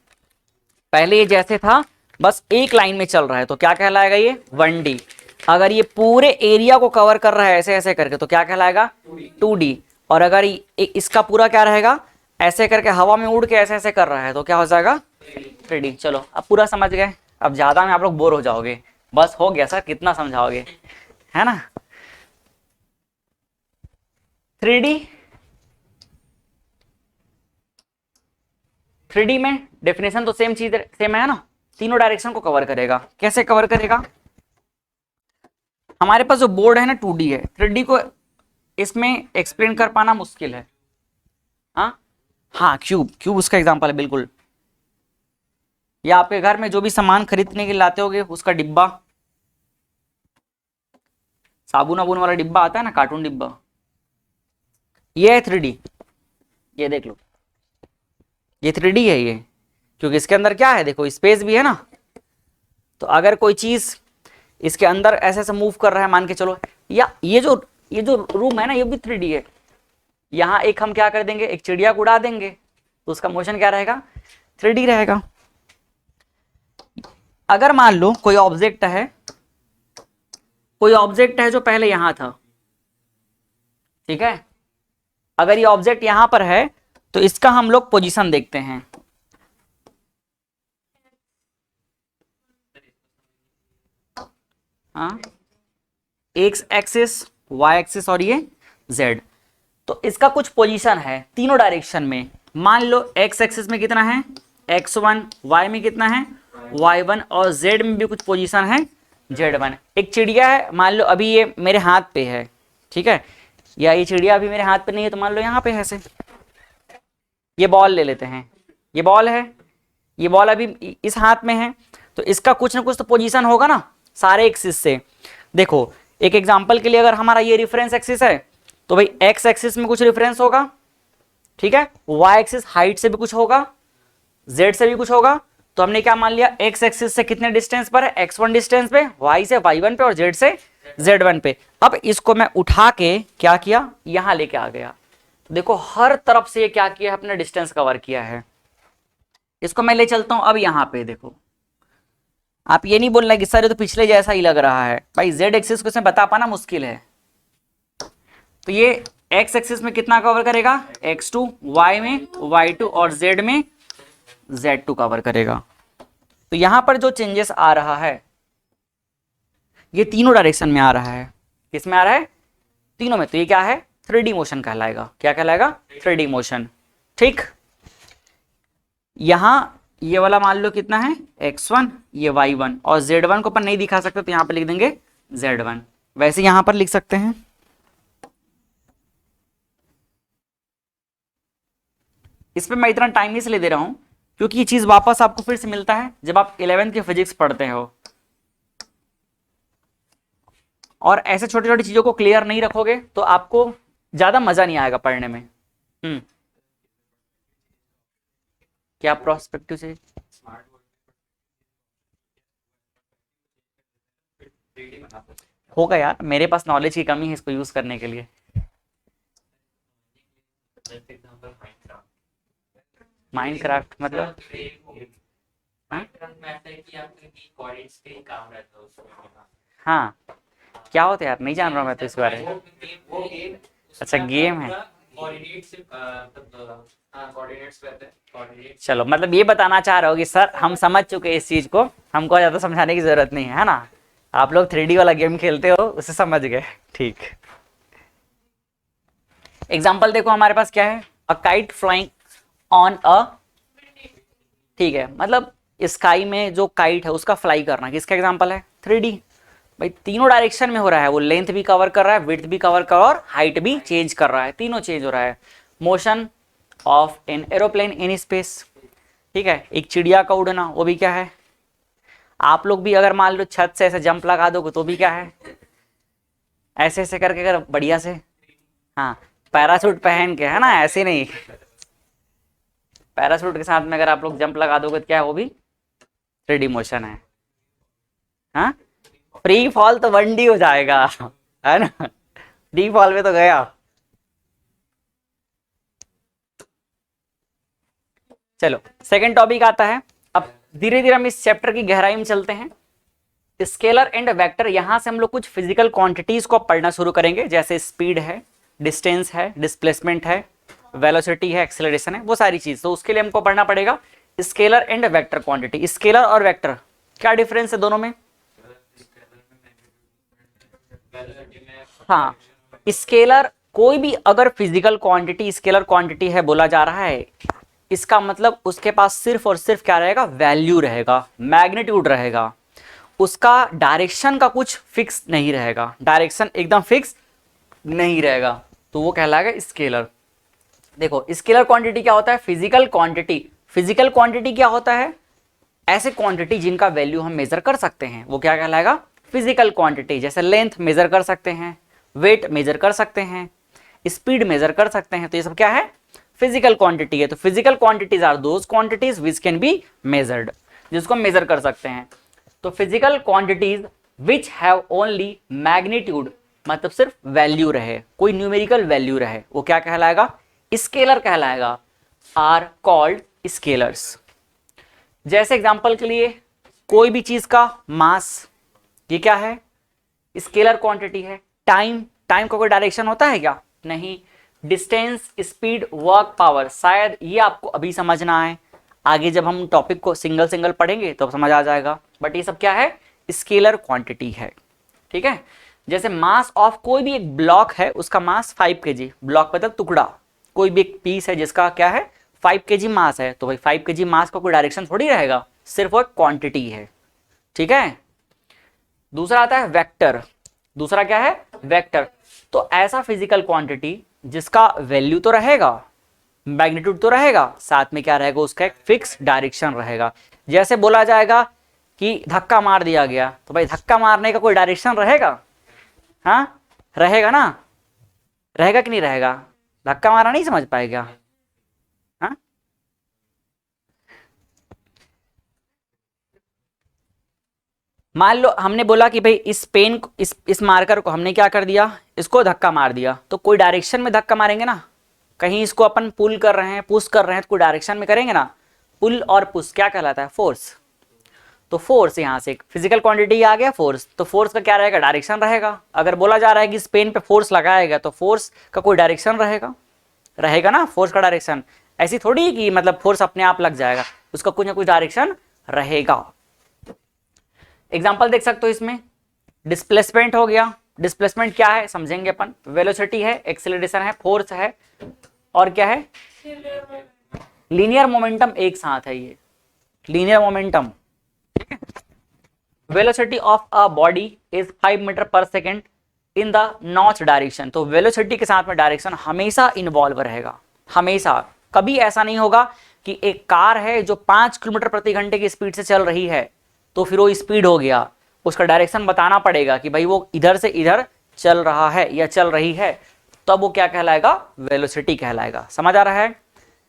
पहले ये जैसे था बस एक लाइन में चल रहा है, तो क्या कहलाएगा? ये 1D। अगर ये पूरे एरिया को कवर कर रहा है ऐसे ऐसे करके, तो क्या कहलाएगा? 2D। और अगर इसका पूरा क्या रहेगा? ऐसे करके हवा में उड़ के ऐसे ऐसे कर रहा है, तो क्या हो जाएगा? 3D। चलो अब पूरा समझ गए। अब ज्यादा में आप लोग बोर हो जाओगे। बस हो गया सर, कितना समझाओगे, है ना? 3D में डेफिनेशन तो सेम चीज सेम है ना, तीनों डायरेक्शन को कवर करेगा। कैसे कवर करेगा? हमारे पास जो बोर्ड है ना 2D है, 3D को इसमें एक्सप्लेन कर पाना मुश्किल है। हाँ क्यूब उसका एग्जांपल है बिल्कुल। या आपके घर में जो भी सामान खरीदने के लिए लाते होगे, उसका डिब्बा, साबुन वाबुन वाला डिब्बा आता है ना, कार्टून डिब्बा, ये है 3D। ये देख लो, ये 3D है ये, क्योंकि इसके अंदर क्या है? देखो स्पेस भी है ना। तो अगर कोई चीज इसके अंदर ऐसे ऐसे मूव कर रहा है, मान के चलो, या ये जो रूम है ना, ये भी 3D है। यहाँ एक हम क्या कर देंगे? एक चिड़िया को उड़ा देंगे, तो उसका मोशन क्या रहेगा? 3D रहेगा। अगर मान लो कोई ऑब्जेक्ट है जो पहले यहां था, ठीक है, अगर ये ऑब्जेक्ट यहां पर है तो इसका हम लोग पोजीशन देखते हैं। हाँ, एक्स एक्सिस, वाई एक्सिस और ये जेड। तो इसका कुछ पोजीशन है तीनों डायरेक्शन में। मान लो एक्स एक्सिस में कितना है? x1, y में कितना है? y1, और z में भी कुछ पोजीशन है, z1। एक चिड़िया है, मान लो अभी ये मेरे हाथ पे है, ठीक है, या ये चिड़िया अभी मेरे हाथ पे नहीं है, तो मान लो यहाँ पे है ऐसे। ये बॉल ले लेते हैं, ये बॉल है, ये बॉल अभी इस हाथ में है, तो इसका कुछ ना कुछ तो पोजीशन होगा ना सारे एक्सिस से। देखो एक एग्जांपल के लिए अगर हमारा ये रेफरेंस एक्सिस है तो भाई एक्स एक्सिस में कुछ रेफरेंस होगा, ठीक है, वाई एक्सिस हाइट से भी कुछ होगा, जेड से भी कुछ होगा। तो हमने क्या मान लिया, एक्स एक्सिस से कितने डिस्टेंस पर है, x1 डिस्टेंस पे, y से y1 पे और z से z1 पे। अब इसको मैं उठा के क्या किया, यहां लेके आ गया। तो देखो हर तरफ से ये क्या किया है, अपना डिस्टेंस कवर किया है। इसको मैं ले चलता हूं अब यहां पे। देखो आप ये नहीं बोलना कि सर ये तो पिछले जैसा ही लग रहा है, भाई z एक्सिस को इसमें बता पाना मुश्किल है। तो ये x एक्सिस में कितना कवर करेगा, x2, y में y2 और z में z2 कवर करेगा। तो यहां पर जो चेंजेस आ रहा है ये तीनों डायरेक्शन में आ रहा है। किस में आ रहा है, तीनों में। तो ये क्या है, 3D मोशन कहलाएगा। क्या कहलाएगा, 3D मोशन। ठीक, यहां ये वाला मान लो कितना है, x1, ये y1 और z1 को अपन नहीं दिखा सकते तो यहां पर लिख देंगे z1। वैसे यहां पर लिख सकते हैं। इस पे मैं इतना टाइम इसलिए दे रहा हूं क्योंकि ये चीज वापस आपको फिर से मिलता है जब आप 11th की फिजिक्स पढ़ते हो, और ऐसे छोटी छोटी चीजों को क्लियर नहीं रखोगे तो आपको ज्यादा मजा नहीं आएगा पढ़ने में। क्या प्रोस्पेक्टिव से होगा यार, मेरे पास नॉलेज की कमी है इसको यूज करने के लिए। माइनक्राफ्ट मतलब हाँ क्या होता है यार, नहीं जान रहा मैं तो इस बारे में। अच्छा गेम है, चलो मतलब ये बताना चाह रहे हो कि सर हम समझ चुके इस चीज को, हमको ज्यादा समझाने की जरूरत नहीं है ना। आप लोग 3D वाला गेम खेलते हो उसे समझ गए। ठीक, एग्जाम्पल देखो हमारे पास क्या है, a kite flying on a, ठीक है, मतलब स्काई में जो काइट है उसका फ्लाई करना, किसका एग्जाम्पल है, 3D। भाई तीनों डायरेक्शन में हो रहा है, वो लेंथ भी कवर कर रहा है, विड्थ भी कवर कर रहा है और हाइट भी चेंज कर रहा है, तीनों चेंज हो रहा है। Motion of an aeroplane in space, ठीक है, एक चिड़िया का उड़ना, वो भी क्या है। आप लोग भी अगर मान लो छत से ऐसे जंप लगा दोगे तो भी क्या है, ऐसे ऐसे करके अगर बढ़िया से, हाँ पैराशूट पहन के, है ना, ऐसे नहीं, पैराशूट के साथ में अगर आप लोग जंप लगा दोगे तो क्या है, वो भी 3D मोशन है। हाँ फ्री फॉल तो 1D हो जाएगा, है ना, डी फॉल में तो गया। चलो सेकंड टॉपिक आता है। अब धीरे धीरे हम इस चैप्टर की गहराई में चलते हैं। स्केलर एंड वेक्टर, यहां से हम लोग कुछ फिजिकल क्वांटिटीज को पढ़ना शुरू करेंगे, जैसे स्पीड है, डिस्टेंस है, डिस्प्लेसमेंट है, वेलोसिटी है, एक्सेलरेशन है, वो सारी चीज। तो उसके लिए हमको पढ़ना पड़ेगा scalar and vector quantity. Scalar और वेक्टर क्या डिफरेंस है दोनों में, हाँ स्केलर कोई भी अगर फिजिकल क्वांटिटी स्केलर क्वांटिटी है बोला जा रहा है, इसका मतलब उसके पास सिर्फ और सिर्फ क्या रहेगा, वैल्यू रहेगा, मैग्नीट्यूड रहेगा, उसका डायरेक्शन का कुछ फिक्स नहीं रहेगा, डायरेक्शन एकदम फिक्स नहीं रहेगा, तो वो कहलाएगा स्केलर। देखो स्केलर क्वांटिटी क्या होता है, फिजिकल क्वांटिटी। फिजिकल क्वांटिटी क्या होता है, ऐसे क्वांटिटी जिनका वैल्यू हम मेजर कर सकते हैं, वो क्या कहलाएगा, फिजिकल क्वांटिटी। जैसे लेंथ मेजर कर सकते हैं, वेट मेजर कर सकते हैं, स्पीड मेजर कर सकते हैं, तो ये सब क्या है, फिजिकल क्वांटिटी है। तो physical quantities are those quantities which can be measured, जिसको हम मेजर कर सकते हैं। तो physical quantities which have only magnitude, मतलब सिर्फ वैल्यू रहे, कोई न्यूमेरिकल वैल्यू रहे, वो क्या कहलाएगा, स्केलर कहलाएगा, आर कॉल्ड स्केलर्स। जैसे एग्जांपल के लिए कोई भी चीज का मास, ये क्या है, स्केलर क्वांटिटी है। टाइम, टाइम का कोई डायरेक्शन होता है क्या, नहीं। डिस्टेंस, स्पीड, वर्क, पावर, शायद ये आपको अभी समझना है, आगे जब हम टॉपिक को सिंगल सिंगल पढ़ेंगे तो समझ आ जाएगा, बट ये सब क्या है, स्केलर क्वांटिटी है। ठीक है, जैसे मास ऑफ कोई भी एक ब्लॉक है, उसका मास 5 kg, ब्लॉक मतलब टुकड़ा, कोई भी एक पीस है जिसका क्या है 5 kg मास है, तो भाई 5 kg मास का कोई डायरेक्शन थोड़ी रहेगा, सिर्फ वो क्वांटिटी है। ठीक है, दूसरा आता है वेक्टर। दूसरा क्या है, वेक्टर। तो ऐसा फिजिकल क्वांटिटी जिसका वैल्यू तो रहेगा, मैग्नीट्यूड तो रहेगा, साथ में क्या रहेगा, उसका एक फिक्स डायरेक्शन रहेगा। जैसे बोला जाएगा कि धक्का मार दिया गया, तो भाई धक्का मारने का कोई डायरेक्शन रहेगा? हाँ रहेगा ना, रहेगा कि नहीं रहेगा? धक्का मारा नहीं समझ पाएगा? हाँ मान लो हमने बोला कि भाई इस पेन को, इस मार्कर को हमने क्या कर दिया, इसको धक्का मार दिया, तो कोई डायरेक्शन में धक्का मारेंगे ना, कहीं इसको अपन पुल कर रहे हैं, पुश कर रहे हैं, तो कोई डायरेक्शन में करेंगे ना। पुल और पुश क्या कहलाता है? फोर्स। तो फोर्स यहाँ से एक फिजिकल क्वांटिटी आ गया फोर्स, तो फोर्स का क्या रहेगा? डायरेक्शन रहेगा। अगर बोला जा रहा है कि इस पेन पे फोर्स लगाएगा, तो फोर्स का कोई डायरेक्शन रहेगा, रहेगा ना फोर्स का डायरेक्शन। ऐसी थोड़ी कि मतलब फोर्स अपने आप लग जाएगा, उसका कुछ ना कुछ डायरेक्शन रहेगा। एग्जाम्पल देख सकते हो इसमें, डिस्प्लेसमेंट हो गया। डिस्प्लेसमेंट क्या है समझेंगे अपन, वेलोसिटी है, एक्सेलरेशन है, फोर्स है, और क्या है? लीनियर मोमेंटम एक साथ है ये, linear momentum. Velocity of a body is 5 metre per second in the north direction. तो वेलोसिटी के साथ में डायरेक्शन हमेशा इन्वॉल्व रहेगा, हमेशा। कभी ऐसा नहीं होगा कि एक कार है जो 5 किलोमीटर प्रति घंटे की स्पीड से चल रही है, तो फिर वो स्पीड हो गया, उसका डायरेक्शन बताना पड़ेगा कि भाई वो इधर से इधर चल रहा है या चल रही है, तब वो क्या कहलाएगा? वेलोसिटी कहलाएगा। समझ आ रहा है?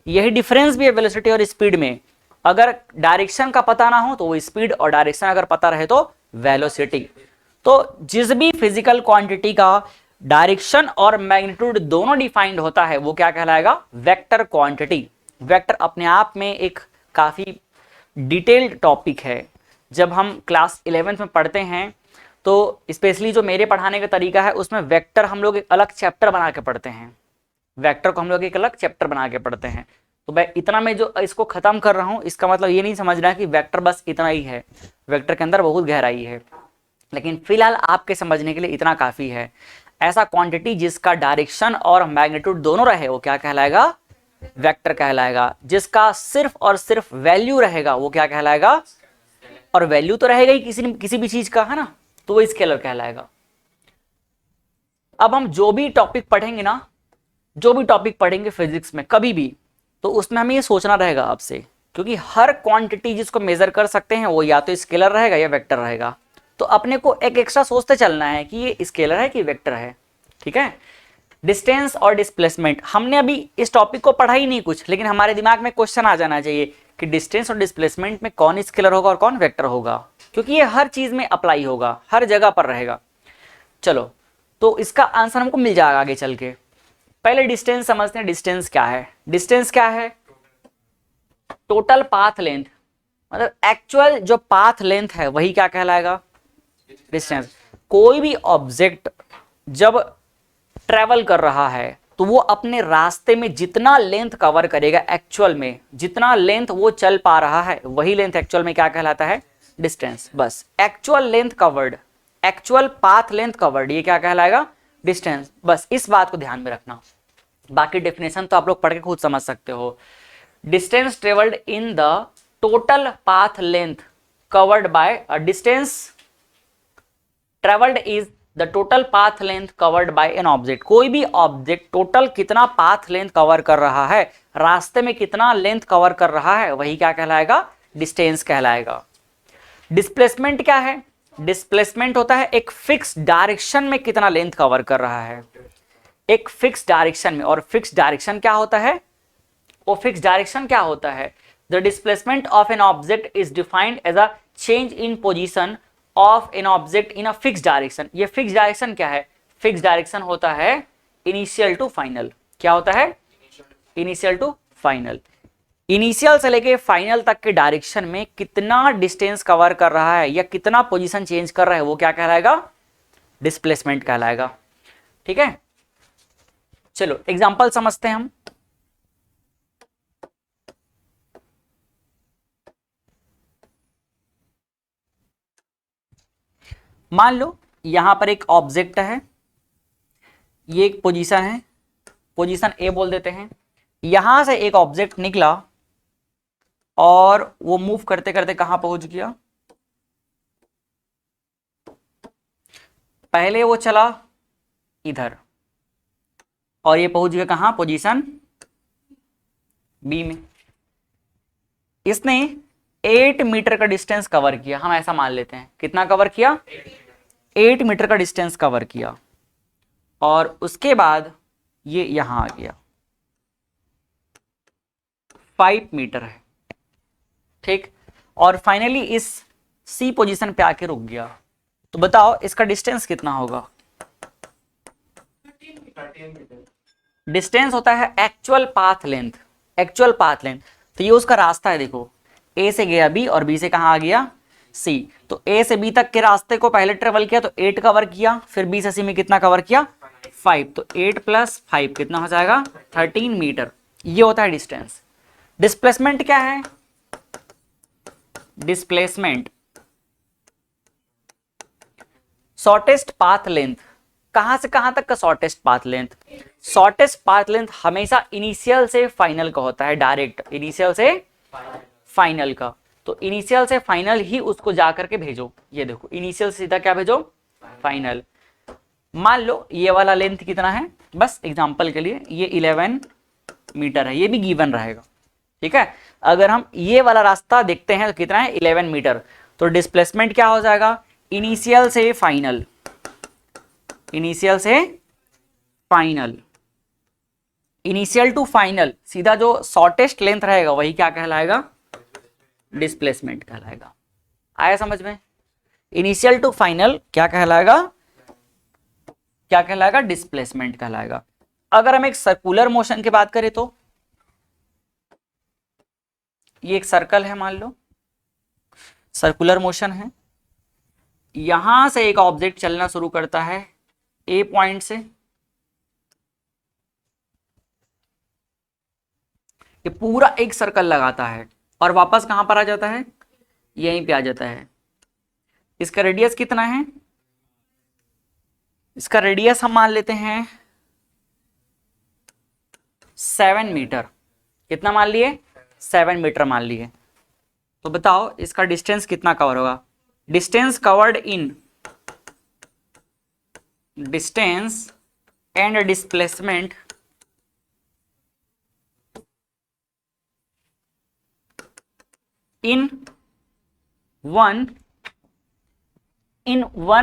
यही डिफरेंस भी है वेलोसिटी और स्पीड में। अगर डायरेक्शन का पता ना हो तो वो स्पीड, और डायरेक्शन अगर पता रहे तो वेलोसिटी। तो जिस भी फिजिकल क्वांटिटी का डायरेक्शन और मैग्नीट्यूड दोनों डिफाइंड होता है वो क्या कहलाएगा? Vector quantity. वेक्टर अपने आप में एक काफी डिटेल्ड टॉपिक है। जब हम क्लास 11th में पढ़ते हैं तो स्पेशली जो मेरे पढ़ाने का तरीका है उसमें वेक्टर हम लोग एक अलग चैप्टर बना के पढ़ते हैं, वेक्टर को हम लोग एक अलग चैप्टर बना के पढ़ते हैं। तो मैं इतना में जो इसको खत्म कर रहा हूं, इसका मतलब ये नहीं समझना कि वेक्टर बस इतना ही है, वेक्टर के अंदर बहुत गहराई है, लेकिन फिलहाल आपके समझने के लिए इतना काफी है। ऐसा क्वांटिटी जिसका डायरेक्शन और मैग्नीट्यूड दोनों रहे वो क्या कहलाएगा? वेक्टर कहलाएगा। जिसका सिर्फ और सिर्फ वैल्यू रहेगा वो क्या कहलाएगा? और वैल्यू तो रहेगा ही किसी भी चीज का, है ना, तो वो स्केलर कहलाएगा। अब हम जो भी टॉपिक पढ़ेंगे ना, जो भी टॉपिक पढ़ेंगे फिजिक्स में कभी भी, तो उसमें हमें ये सोचना रहेगा आपसे, क्योंकि हर क्वांटिटी जिसको मेजर कर सकते हैं वो या तो स्केलर रहेगा या वेक्टर रहेगा। तो अपने को एक एक्स्ट्रा सोचते चलना है कि ये स्केलर है कि वेक्टर है। ठीक है। डिस्टेंस और डिस्प्लेसमेंट, हमने अभी इस टॉपिक को पढ़ा ही नहीं कुछ, लेकिन हमारे दिमाग में क्वेश्चन आ जाना चाहिए कि डिस्टेंस और डिस्प्लेसमेंट में कौन स्केलर होगा और कौन वेक्टर होगा, क्योंकि ये हर चीज में अप्लाई होगा, हर जगह पर रहेगा। चलो, तो इसका आंसर हमको मिल जाएगा आगे चल के। पहले डिस्टेंस समझते हैं। डिस्टेंस क्या है? डिस्टेंस क्या है? टोटल पाथ लेंथ, मतलब एक्चुअल जो पाथ लेंथ है वही क्या कहलाएगा? डिस्टेंस। कोई भी ऑब्जेक्ट जब ट्रेवल कर रहा है तो वो अपने रास्ते में जितना लेंथ कवर करेगा, एक्चुअल में जितना लेंथ वो चल पा रहा है वही लेंथ एक्चुअल में क्या कहलाता है? डिस्टेंस। बस actual length covered, actual path length covered, ये क्या कहलाएगा? डिस्टेंस। बस इस बात को ध्यान में रखना। बाकी डेफिनेशन तो आप लोग पढ़ के खुद समझ सकते हो। Distance travelled in the total path length covered by distance travelled is the total path length covered by an object. कोई भी ऑब्जेक्ट टोटल कितना पाथ लेंथ कवर कर रहा है, रास्ते में कितना लेंथ कवर कर रहा है, वही क्या कहलाएगा? डिस्टेंस कहलाएगा। डिस्प्लेसमेंट क्या है? डिस्प्लेसमेंट होता है एक फिक्स डायरेक्शन में कितना लेंथ कवर कर रहा है, एक फिक्स डायरेक्शन में। और फिक्स डायरेक्शन क्या होता है? वो फिक्स डायरेक्शन क्या होता है? The displacement of an object is defined as a change in position of an object in a fix direction. ये फिक्स डायरेक्शन क्या है? फिक्स डायरेक्शन होता है इनिशियल टू फाइनल। क्या होता है? Initial to final. इनिशियल से लेके फाइनल तक के डायरेक्शन में कितना डिस्टेंस कवर कर रहा है या कितना पोजीशन चेंज कर रहा है वो क्या कहलाएगा? डिस्प्लेसमेंट कहलाएगा। ठीक है। चलो एग्जांपल समझते हैं हम। मान लो यहां पर एक ऑब्जेक्ट है, ये एक पोजीशन है, पोजीशन ए बोल देते हैं। यहां से एक ऑब्जेक्ट निकला और वो मूव करते करते कहां पहुंच गया? पहले वो चला इधर और ये पहुंच गया कहां? पोजीशन बी में। इसने 8 मीटर का डिस्टेंस कवर किया, हम ऐसा मान लेते हैं। कितना कवर किया? 8 मीटर का डिस्टेंस कवर किया, और उसके बाद ये यहां आ गया 5 मीटर है, ठीक। और फाइनली इस सी पोजीशन पे आके रुक गया। तो बताओ इसका डिस्टेंस कितना होगा? डिस्टेंस होता है actual path length, actual path length. तो ये उसका रास्ता है, देखो ए से गया बी और बी से कहां आ गया? सी। तो ए से बी तक के रास्ते को पहले ट्रेवल किया तो 8 कवर किया, फिर बी से सी में कितना कवर किया? 5। तो 8 + 5 कितना हो जाएगा? 13 मीटर। ये होता है डिस्टेंस। डिस्प्लेसमेंट क्या है? Displacement shortest path length. कहां से कहां तक का shortest path length? Shortest path length हमेशा इनिशियल से फाइनल का होता है, डायरेक्ट इनिशियल से फाइनल का। तो इनिशियल से फाइनल ही उसको जाकर के भेजो। ये देखो इनिशियल से सीधा क्या भेजो? फाइनल। मान लो ये वाला लेंथ कितना है, बस एग्जांपल के लिए ये 11 मीटर है, ये भी गिवन रहेगा, ठीक है। अगर हम ये वाला रास्ता देखते हैं तो कितना है? 11 मीटर। तो डिस्प्लेसमेंट क्या हो जाएगा? इनिशियल से फाइनल, इनिशियल से फाइनल, इनिशियल टू फाइनल, सीधा जो शॉर्टेस्ट लेंथ रहेगा वही क्या कहलाएगा? डिस्प्लेसमेंट कहलाएगा। आया समझ में? इनिशियल टू फाइनल क्या कहलाएगा? क्या कहलाएगा? डिस्प्लेसमेंट कहलाएगा। अगर हम एक सर्कुलर मोशन की बात करें तो ये एक सर्कल है, मान लो सर्कुलर मोशन है। यहां से एक ऑब्जेक्ट चलना शुरू करता है ए पॉइंट से, ये पूरा एक सर्कल लगाता है और वापस कहां पर आ जाता है? यहीं पे आ जाता है। इसका रेडियस कितना है? इसका रेडियस हम मान लेते हैं 7 मीटर। कितना मान लिए? 7 मीटर मान लिए। तो बताओ इसका डिस्टेंस कितना कवर होगा? Distance covered in distance and displacement in one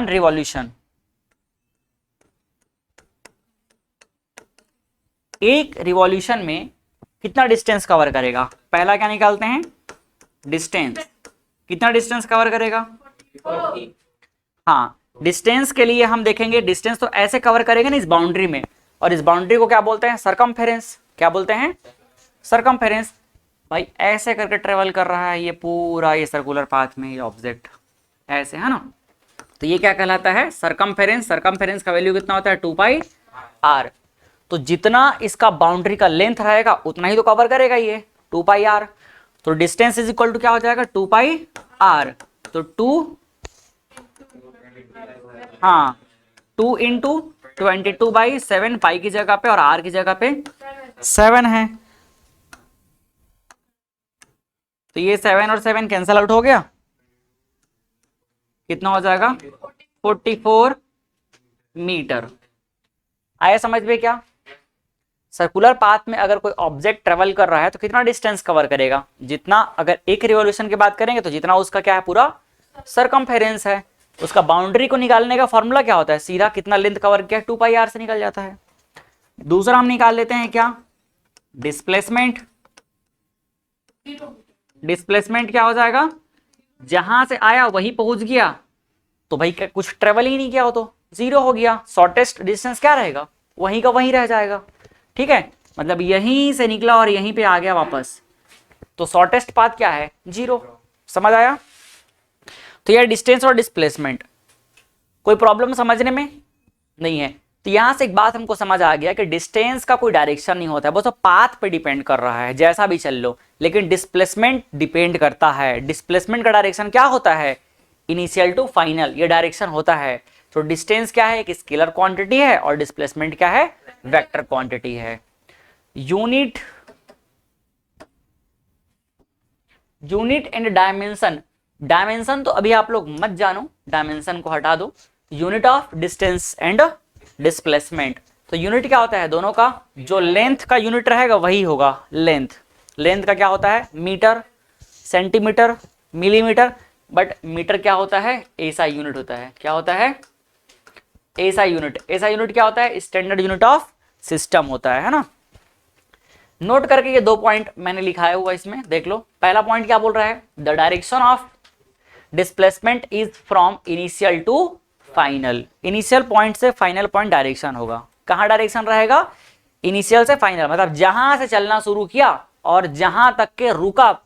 revolution. एक रिवॉल्यूशन में कितना डिस्टेंस कवर करेगा? पहला क्या निकालते हैं? डिस्टेंस। कितना डिस्टेंस कवर करेगा? 40। हाँ, डिस्टेंस के लिए हम देखेंगे, डिस्टेंस तो ऐसे कवर करेगा ना इस बाउंड्री में, और इस बाउंड्री को क्या बोलते हैं? सरकमफेरेंस। क्या बोलते हैं? सरकमफेरेंस। भाई ऐसे करके ट्रेवल कर रहा है ये पूरा ये सर्कुलर पाथ में ये ऑब्जेक्ट, ऐसे है ना। तो ये क्या कहलाता है? सरकमफेरेंस। सरकमफेरेंस का वैल्यू कितना होता है? 2πr। तो जितना इसका बाउंड्री का लेंथ रहेगा उतना ही तो कवर करेगा ये, 2πr। तो डिस्टेंस इज इक्वल टू क्या हो जाएगा? 2πr। तो 2 इंटू 22/7, पाई की जगह पे और r की जगह पे 7 है। तो ये 7 और 7 कैंसल आउट हो गया, कितना हो जाएगा? 44 मीटर। आया समझ में? क्या सर्कुलर पाथ में अगर कोई ऑब्जेक्ट ट्रेवल कर रहा है तो कितना डिस्टेंस कवर करेगा? जितना, अगर एक रिवॉल्यूशन की बात करेंगे तो जितना उसका क्या है? पूरा सरकमफेरेंस है। उसका बाउंड्री को निकालने का फॉर्मूला क्या होता है? सीधा कितना लेंथ कवर किया? 2πr से निकल जाता है। दूसरा हम निकाल लेते हैं क्या? डिस्प्लेसमेंट। डिस्प्लेसमेंट क्या हो जाएगा? जहां से आया वही पहुंच गया, तो भाई कुछ ट्रेवल ही नहीं किया हो तो 0 हो गया। शॉर्टेस्ट डिस्टेंस क्या रहेगा? वहीं का वहीं रह जाएगा, ठीक है। मतलब यहीं से निकला और यहीं पे आ गया वापस, तो शॉर्टेस्ट पाथ क्या है? 0। समझ आया? तो यह डिस्टेंस और डिस्प्लेसमेंट। कोई प्रॉब्लम समझने में नहीं है? तो यहां से एक बात हमको समझ आ गया कि डिस्टेंस का कोई डायरेक्शन नहीं होता है, वो तो पाथ पे डिपेंड कर रहा है, जैसा भी चल लो। लेकिन डिस्प्लेसमेंट डिपेंड करता है। डिस्प्लेसमेंट का डायरेक्शन क्या होता है? इनिशियल टू फाइनल, ये डायरेक्शन होता है। तो डिस्टेंस क्या है? एक स्केलर क्वांटिटी है, और डिस्प्लेसमेंट क्या है? वेक्टर क्वांटिटी है। Unit and dimension. डायमेंशन तो अभी आप लोग मत जानो, डायमेंशन को हटा दो। Unit of distance and displacement. तो यूनिट क्या होता है? दोनों का जो लेंथ का यूनिट रहेगा वही होगा लेंथ। लेंथ का क्या होता है? Metre. Centimetre, millimetre, but metre क्या होता है, एसआई यूनिट होता है। क्या होता है, एसआई यूनिट। एसआई यूनिट क्या होता है, स्टैंडर्ड यूनिट ऑफ सिस्टम होता है ना। नोट करके ये 2 पॉइंट मैंने लिखाया हुआ इसमें देख लो। पहला पॉइंट क्या बोल रहा है, the direction of displacement is from initial to final. Initial point से फाइनल पॉइंट डायरेक्शन होगा। कहाँ डायरेक्शन रहेगा, इनिशियल से फाइनल, मतलब जहां से चलना शुरू किया और जहां तक के रुका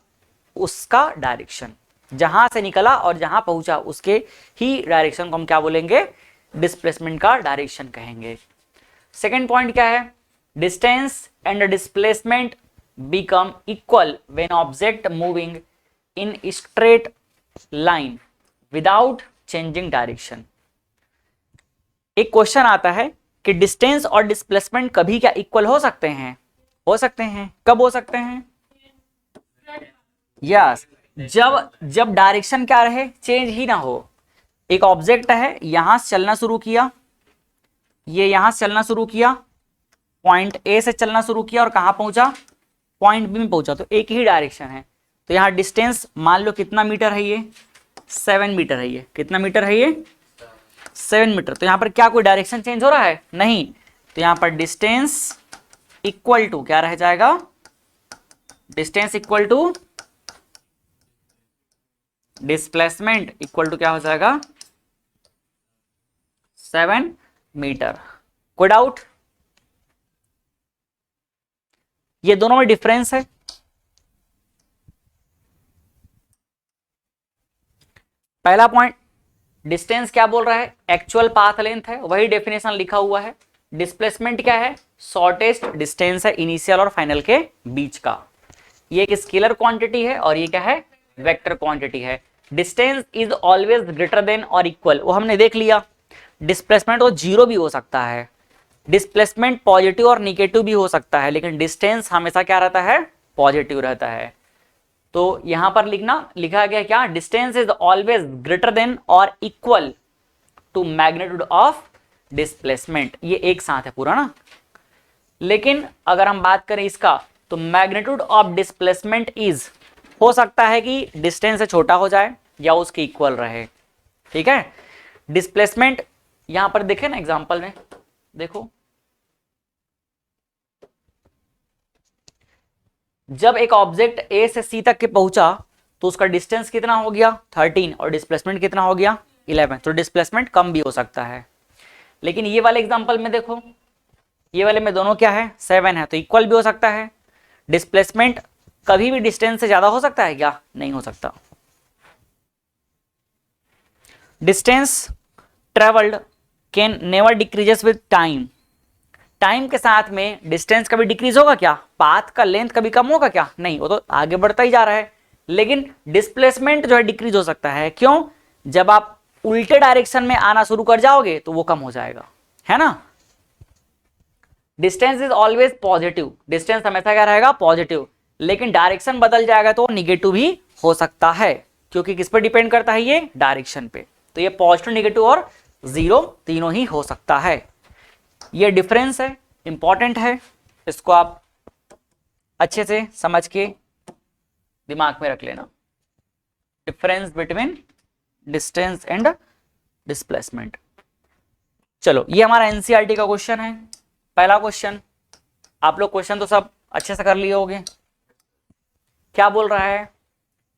उसका डायरेक्शन, जहां से निकला और जहां पहुंचा उसके ही डायरेक्शन को हम क्या बोलेंगे, डिस्प्लेसमेंट का डायरेक्शन कहेंगे। सेकेंड पॉइंट क्या है, distance and displacement become equal when object moving in straight line without changing direction. एक क्वेश्चन आता है कि डिस्टेंस और डिस्प्लेसमेंट कभी क्या इक्वल हो सकते हैं, हो सकते हैं, कब हो सकते हैं, यस जब डायरेक्शन क्या रहे, चेंज ही ना हो। एक ऑब्जेक्ट है, यहां से चलना शुरू किया, ये यहां से चलना शुरू किया, पॉइंट ए से चलना शुरू किया और कहां पहुंचा, पॉइंट बी में पहुंचा, तो एक ही डायरेक्शन है। तो यहां डिस्टेंस मान लो कितना मीटर है, ये 7 मीटर है। ये कितना मीटर है, ये 7 मीटर। तो यहां पर क्या कोई डायरेक्शन चेंज हो रहा है, नहीं। तो यहां पर डिस्टेंस इक्वल टू क्या रह जाएगा, distance equal to displacement equal to क्या हो जाएगा, 7 मीटर। कोई डाउट, ये दोनों में डिफरेंस है। पहला पॉइंट, डिस्टेंस क्या बोल रहा है, एक्चुअल पाथ लेंथ है, वही डेफिनेशन लिखा हुआ है। डिस्प्लेसमेंट क्या है, शॉर्टेस्ट डिस्टेंस है इनिशियल और फाइनल के बीच का। ये एक स्केलर क्वांटिटी है और ये क्या है, वेक्टर क्वांटिटी है। Distance is always greater than और इक्वल, वो हमने देख लिया। डिस्प्लेसमेंट वो जीरो भी हो सकता है, डिस्प्लेसमेंट पॉजिटिव और निगेटिव भी हो सकता है, लेकिन डिस्टेंस हमेशा क्या रहता है, पॉजिटिव रहता है। तो यहां पर लिखा गया क्या, distance is always greater than और equal to magnitude of displacement. ये एक साथ है पूरा ना। लेकिन अगर हम बात करें इसका, तो मैग्नीट्यूड ऑफ डिस्प्लेसमेंट इज, हो सकता है कि डिस्टेंस से छोटा हो जाए या उसके इक्वल रहे। ठीक है, डिस्प्लेसमेंट यहां पर देखे ना एग्जांपल में, देखो जब एक ऑब्जेक्ट ए से सी तक के पहुंचा तो उसका डिस्टेंस कितना हो गया 13 और डिस्प्लेसमेंट कितना हो गया 11। तो डिस्प्लेसमेंट कम भी हो सकता है। लेकिन ये वाले एग्जांपल में देखो, ये वाले में दोनों क्या है, 7 है, तो इक्वल भी हो सकता है। डिस्प्लेसमेंट कभी भी डिस्टेंस से ज्यादा हो सकता है क्या, नहीं हो सकता। Distance travelled can never decreases with time. Time के साथ में डिस्टेंस कभी डिक्रीज होगा क्या, पाथ का लेंथ कभी कम होगा क्या, नहीं, वो तो आगे बढ़ता ही जा रहा है। लेकिन डिस्प्लेसमेंट जो है डिक्रीज हो सकता है, क्यों, जब आप उल्टे डायरेक्शन में आना शुरू कर जाओगे तो वो कम हो जाएगा, है ना। Distance is always positive, distance हमेशा क्या रहेगा, पॉजिटिव, लेकिन डायरेक्शन बदल जाएगा तो निगेटिव भी हो सकता है, क्योंकि किस पर डिपेंड करता है, ये डायरेक्शन पे। तो ये पॉजिटिव, निगेटिव और जीरो तीनों ही हो सकता है। ये डिफरेंस है, इंपॉर्टेंट है, इसको आप अच्छे से समझ के दिमाग में रख लेना। Difference between distance and displacement. चलो, ये हमारा एनसीईआरटी का क्वेश्चन है, पहला क्वेश्चन। आप लोग क्वेश्चन तो सब अच्छे से कर लिए होंगे। क्या बोल रहा है,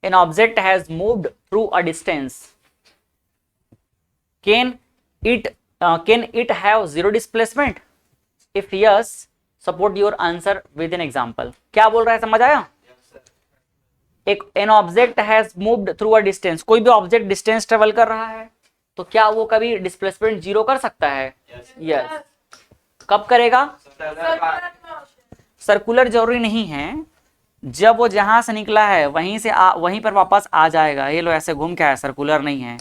an object has moved through a distance, can it have zero displacement, if yes support your answer with an example. क्या बोल रहा है, समझ आया। एक an object has moved through a distance, कोई भी ऑब्जेक्ट डिस्टेंस ट्रेवल कर रहा है, तो क्या वो कभी डिस्प्लेसमेंट जीरो कर सकता है, यस। कब करेगा, सर्कुलर जरूरी नहीं है, जब वो जहां से निकला है वहीं पर वापस आ जाएगा। ये लो ऐसे घूम के आया, सर्कुलर नहीं है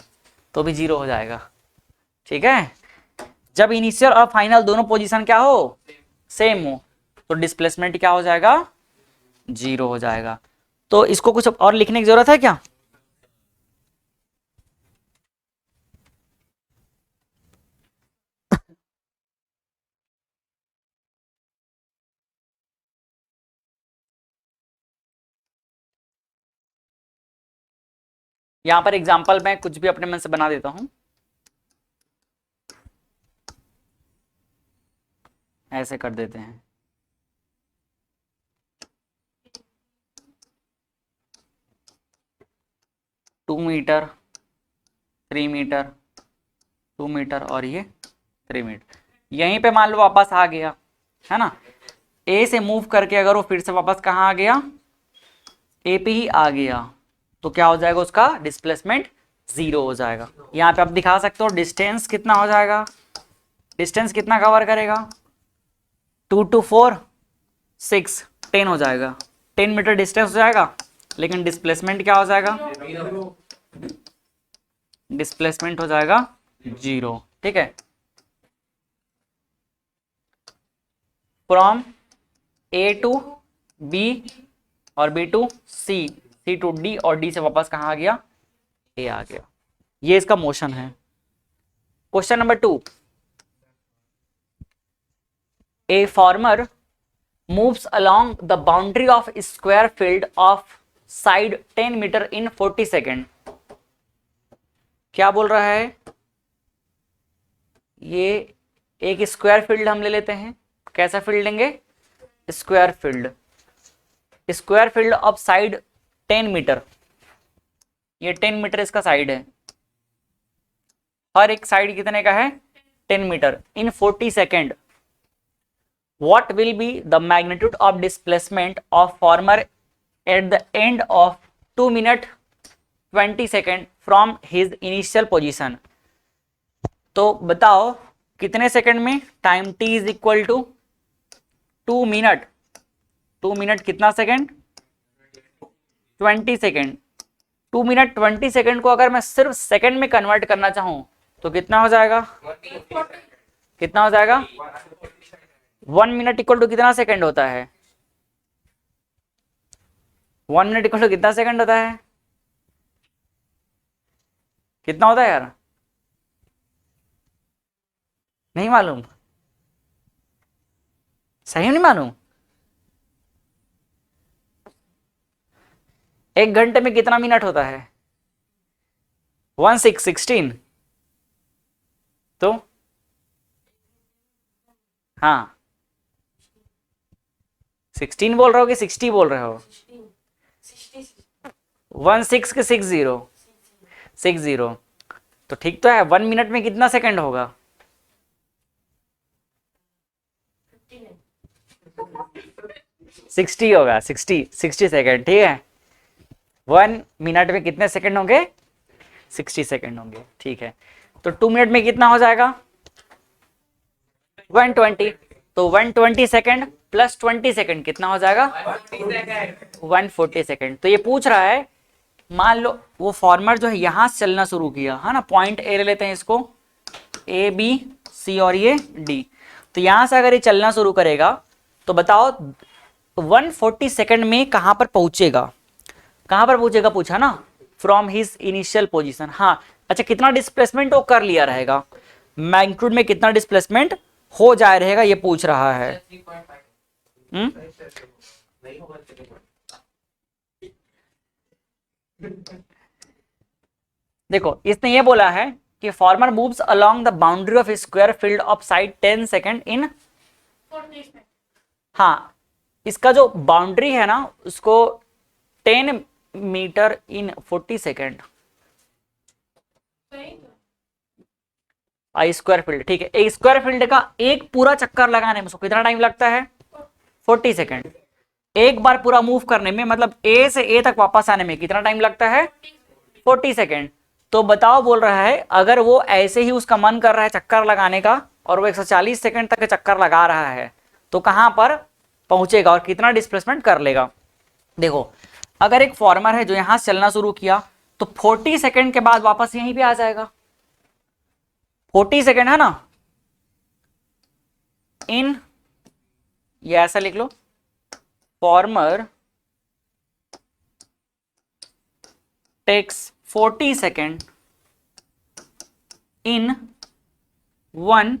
तो भी जीरो हो जाएगा। ठीक है, जब इनिशियल और फाइनल दोनों पोजीशन क्या हो, सेम हो, तो डिस्प्लेसमेंट क्या हो जाएगा, जीरो हो जाएगा। तो इसको कुछ और लिखने की जरूरत है क्या, यहां पर एग्जाम्पल मैं कुछ भी अपने मन से बना देता हूं, ऐसे कर देते हैं। टू मीटर, 3 मीटर, 2 मीटर और ये 3 मीटर। यहीं पे मान लो वापस आ गया, है ना, ए से मूव करके अगर वो फिर से वापस कहाँ आ गया, ए पे ही आ गया, तो क्या हो जाएगा, उसका डिस्प्लेसमेंट 0 हो जाएगा। यहाँ पे आप दिखा सकते हो डिस्टेंस कितना हो जाएगा, डिस्टेंस कितना कवर करेगा, 2 to 4 6 10 हो जाएगा, 10 मीटर डिस्टेंस हो जाएगा, लेकिन डिस्प्लेसमेंट क्या हो जाएगा, डिस्प्लेसमेंट हो जाएगा 0। ठीक है, फ्रॉम ए टू बी और B to C, C to D और डी से वापस कहाँ आ गया, ए आ गया। ये इसका मोशन है। Question number 2, a farmer moves along the boundary of square field of side 10 metre in 40 second. क्या बोल रहा है, ये एक स्क्वायर फील्ड हम ले लेते हैं। कैसा फील्ड लेंगे, square field, square field of side 10 metre, ये 10 मीटर इसका साइड है, हर एक साइड कितने का है, 10 metre in 40 second. What will be the magnitude of displacement of farmer at the end of 2 minute 20 second from his initial position? तो बताओ कितने सेकंड में, time t is equal to 2 minute, 2 minute कितना second, 20 second. 2 minute 20 second को अगर मैं सिर्फ second में कन्वर्ट करना चाहूं तो कितना हो जाएगा, कितना हो जाएगा, 1 मिनट इक्वल टू कितना सेकंड होता है, 1 मिनट इक्वल टू कितना सेकंड होता है, कितना होता है यार, नहीं मालूम, सही नहीं मालूम। 1 घंटे में कितना मिनट होता है, 16 तो हाँ 16 बोल रहे हो कि 60 बोल रहे हो, 16 के 60 तो ठीक तो है। 1 मिनट में कितना सेकंड होगा, 60 होगा, 60 सेकंड। ठीक है, 1 मिनट में कितने सेकंड होंगे, 60 सेकंड होंगे। ठीक है, तो 2 मिनट में कितना हो जाएगा, 120, तो 120 सेकंड प्लस 20 सेकंड कितना हो जाएगा, 140 सेकंड। तो ये पूछ रहा है, मान लो वो फॉर्मर जो है यहां से चलना शुरू किया, है ना, पॉइंट ए ले लेते हैं इसको, ए बी सी और ये डी, तो यहां से अगर ये चलना शुरू करेगा तो बताओ 140 सेकंड में कहां पर पहुंचेगा, कहां पर पहुंचेगा पूछा ना, फ्रॉम हिज इनिशियल पोजीशन। हाँ अच्छा, कितना डिस्प्लेसमेंट वो कर लिया रहेगा, मैग्नीट्यूड में कितना डिस्प्लेसमेंट हो जाए रहेगा, ये पूछ रहा है। देखो इसने ये बोला है कि farmer moves along the boundary of square field of side 10 second in, हाँ इसका जो बाउंड्री है ना उसको 10 metre in 40 second, square field. ठीक है, एक स्क्वायर फील्ड का एक पूरा चक्कर लगाने में उसको कितना टाइम लगता है, 40 सेकेंड। एक बार पूरा मूव करने में, मतलब ए से ए तक वापस आने में कितना टाइम लगता है, 40 सेकेंड। तो बताओ, बोल रहा है अगर वो ऐसे ही उसका मन कर रहा है चक्कर लगाने का और वो 140 सेकेंड तक चक्कर लगा रहा है तो कहां पर पहुंचेगा और कितना डिस्प्लेसमेंट कर लेगा। देखो अगर एक फॉर्मर है जो यहां से चलना शुरू किया तो 40 सेकेंड के बाद वापस यहीं पे आ जाएगा, 40 सेकेंड है ना, इन, ये ऐसा लिख लो, farmer takes 40 second in one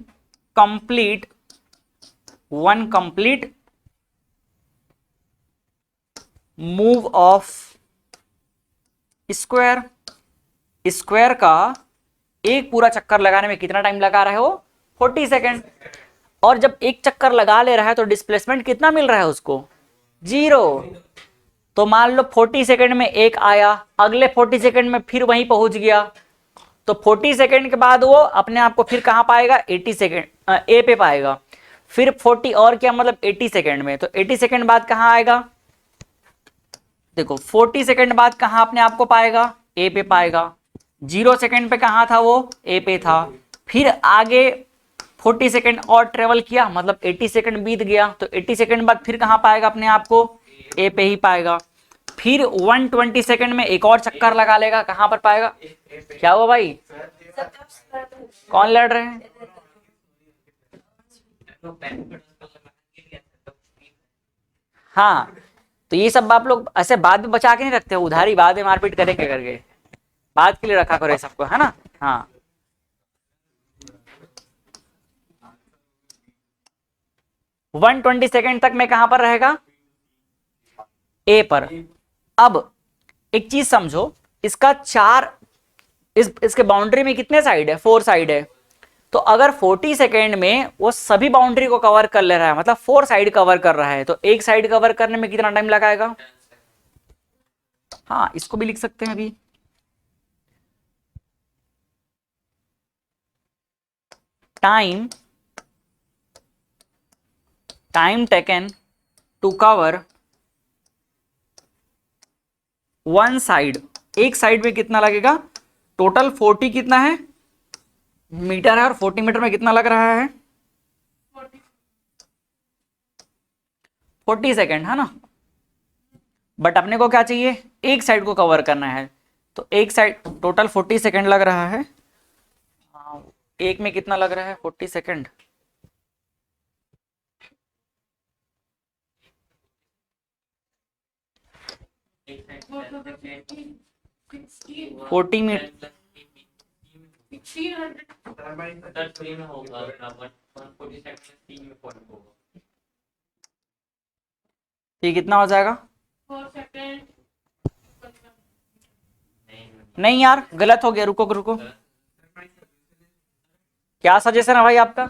complete move of square square का एक पूरा चक्कर लगाने में कितना टाइम लगा रहे हो? 40 सेकेंड। और जब एक चक्कर लगा ले रहा है तो डिस्प्लेसमेंट कितना मिल रहा है उसको? 0। तो मान लो 40 सेकेंड में एक आया, अगले 40 सेकेंड में फिर वहीं पहुंच गया, तो 40 सेकेंड के बाद वो अपने आप को फिर कहां पाएगा? 80 सेकेंड ए पे पाएगा। फिर 40 और क्या मतलब 80 सेकेंड में, तो 80 सेकेंड बाद कहां आएगा? देखो 40 सेकेंड बाद कहां अपने आप को पाएगा? ए पे पाएगा। 0 सेकेंड पे कहां था वो? ए पे था। फिर आगे 40 सेकेंड और ट्रेवल किया, मतलब 80 सेकेंड बीत गया, तो 80 सेकेंड बाद फिर कहां पाएगा अपने आप को? ए पे ही पाएगा। फिर 120 सेकेंड में एक और चक्कर लगा लेगा, कहां पर पाएगा? क्या हुआ भाई? कौन लड़ रहे हैं? हाँ, तो ये सब आप लोग ऐसे बाद में बचा के नहीं रखते हो, उधारी बाद में मारपीट करेंगे करके, बाद के लिए रखा करो ये सबको, है ना? हाँ, वन 120 सेकेंड तक में कहां पर रहेगा? ए पर। अब एक चीज समझो, इसका इसके बाउंड्री में कितने साइड है? 4 साइड है। तो अगर 40 सेकेंड में वो सभी बाउंड्री को कवर कर ले रहा है, मतलब 4 साइड कवर कर रहा है, तो एक साइड कवर करने में कितना टाइम लगाएगा? हाँ, इसको भी लिख सकते हैं अभी। Time taken to cover one side, एक साइड में कितना लगेगा? टोटल 40 कितना है? मीटर है, और 40 मीटर में कितना लग रहा है? 40 सेकेंड, है ना? बट अपने को क्या चाहिए? एक साइड को कवर करना है, तो एक साइड टोटल 40 सेकेंड लग रहा है। एक में कितना लग रहा है? 40 सेकेंड। फोर्टी मिनट ये कितना हो जाएगा? नहीं यार, गलत हो गया, रुको रुको। क्या सजेशन है भाई आपका?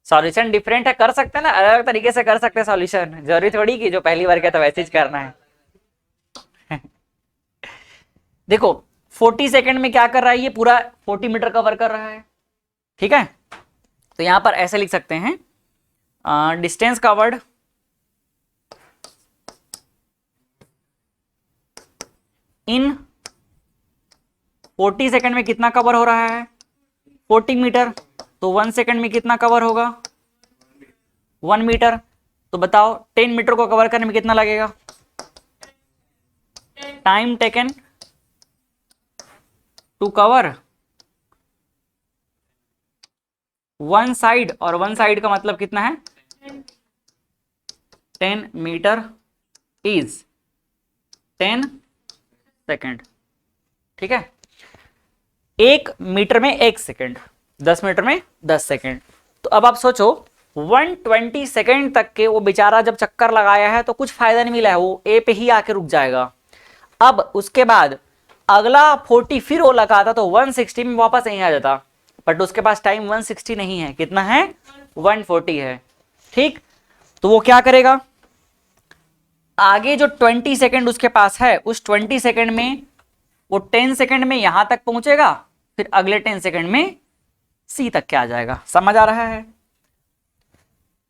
सॉल्यूशन डिफरेंट है, कर सकते हैं ना, अलग अलग तरीके से कर सकते हैं सॉल्यूशन, जरूरी थोड़ी कि जो पहली बार किया तो वैसे ही करना है। देखो 40 सेकेंड में क्या कर रहा है? ये पूरा 40 मीटर कवर कर रहा है, ठीक है? तो यहां पर ऐसे लिख सकते हैं, डिस्टेंस कवर्ड इन 40 सेकेंड में कितना कवर हो रहा है? 40 मीटर। तो 1 सेकेंड में कितना कवर होगा? 1 मीटर। तो बताओ 10 मीटर को कवर करने में कितना लगेगा? Time taken to cover one side, और वन साइड का मतलब कितना है? 10 मीटर इज 10 सेकेंड, ठीक है? 1 मीटर में 1 सेकेंड, 10 मीटर में 10 सेकेंड। तो अब आप सोचो 120 सेकेंड तक के वो बेचारा जब चक्कर लगाया है तो कुछ फायदा नहीं मिला है, वो ए पे ही आके रुक जाएगा। अब उसके बाद अगला 40 फिर वो लगाता तो 160 में वापस यहीं आ जाता, बट उसके पास टाइम 160 नहीं है, कितना है? 140 है, ठीक? तो वो क्या करेगा? आगे जो 20 सेकेंड उसके पास है, उस 20 सेकेंड में वो 10 सेकेंड में यहां तक पहुंचेगा, फिर अगले 10 सेकेंड में सी तक क्या आ जाएगा। समझ आ रहा है?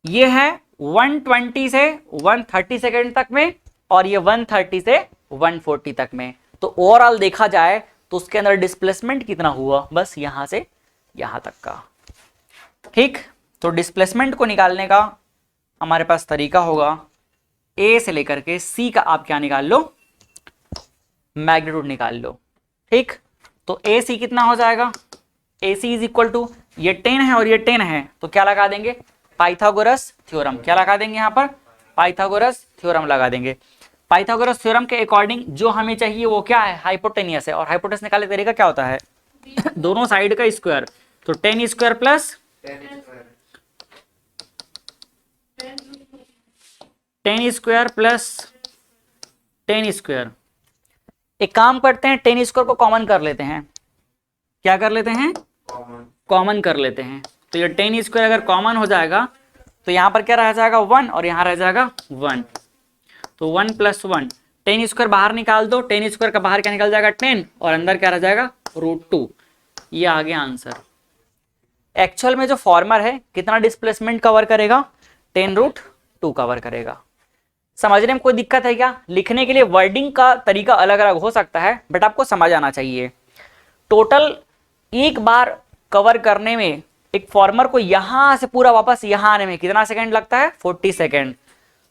ये है 120 से 130 सेकेंड तक में, और ये 130 से 140 तक में। तो ओवरऑल देखा जाए तो उसके अंदर डिस्प्लेसमेंट कितना हुआ? बस यहां से यहां तक का, ठीक? तो डिस्प्लेसमेंट को निकालने का हमारे पास तरीका होगा, ए से लेकर के सी का आप क्या निकाल लो? मैग्नीट्यूड निकाल लो, ठीक? तो ए सी कितना हो जाएगा? ए सी इज इक्वल टू, ये 10 है और ये 10 है, तो क्या लगा देंगे? Pythagoras theorem. क्या लगा देंगे यहां पर? पाइथागोरस थ्योरम लगा देंगे। पाइथागोरस थ्योरम के अकॉर्डिंग जो हमें चाहिए वो क्या है? हाइपोटेनियस है, और हाइपोटेनस निकालने का तरीका क्या होता है? दोनों साइड का स्क्वायर, तो 10 square plus 10 square plus 10 square, एक काम करते हैं, 10 स्क्वायर को कॉमन कर लेते हैं। क्या कर लेते हैं? कॉमन कर लेते हैं। तो ये 10 स्क्वायर अगर कॉमन हो जाएगा तो यहाँ पर क्या रह जाएगा 1 और यहाँ रह जाएगा 1। तो 1 + 1, 10 स्क्वायर बाहर निकाल दो, 10 स्क्वायर का बाहर क्या निकल जाएगा 10 और अंदर क्या रह जाएगा √2। ये आ गया आंसर। एक्चुअल में जो फॉर्मर है कितना डिस्प्लेसमेंट कवर करेगा? 10√2 कवर करेगा। समझने में कोई दिक्कत है क्या? लिखने के लिए वर्डिंग का तरीका अलग अलग हो सकता है बट आपको समझ आना चाहिए। टोटल एक बार कवर करने में एक फॉर्मर को यहां से पूरा वापस यहां आने में कितना सेकंड लगता है? 40 सेकंड।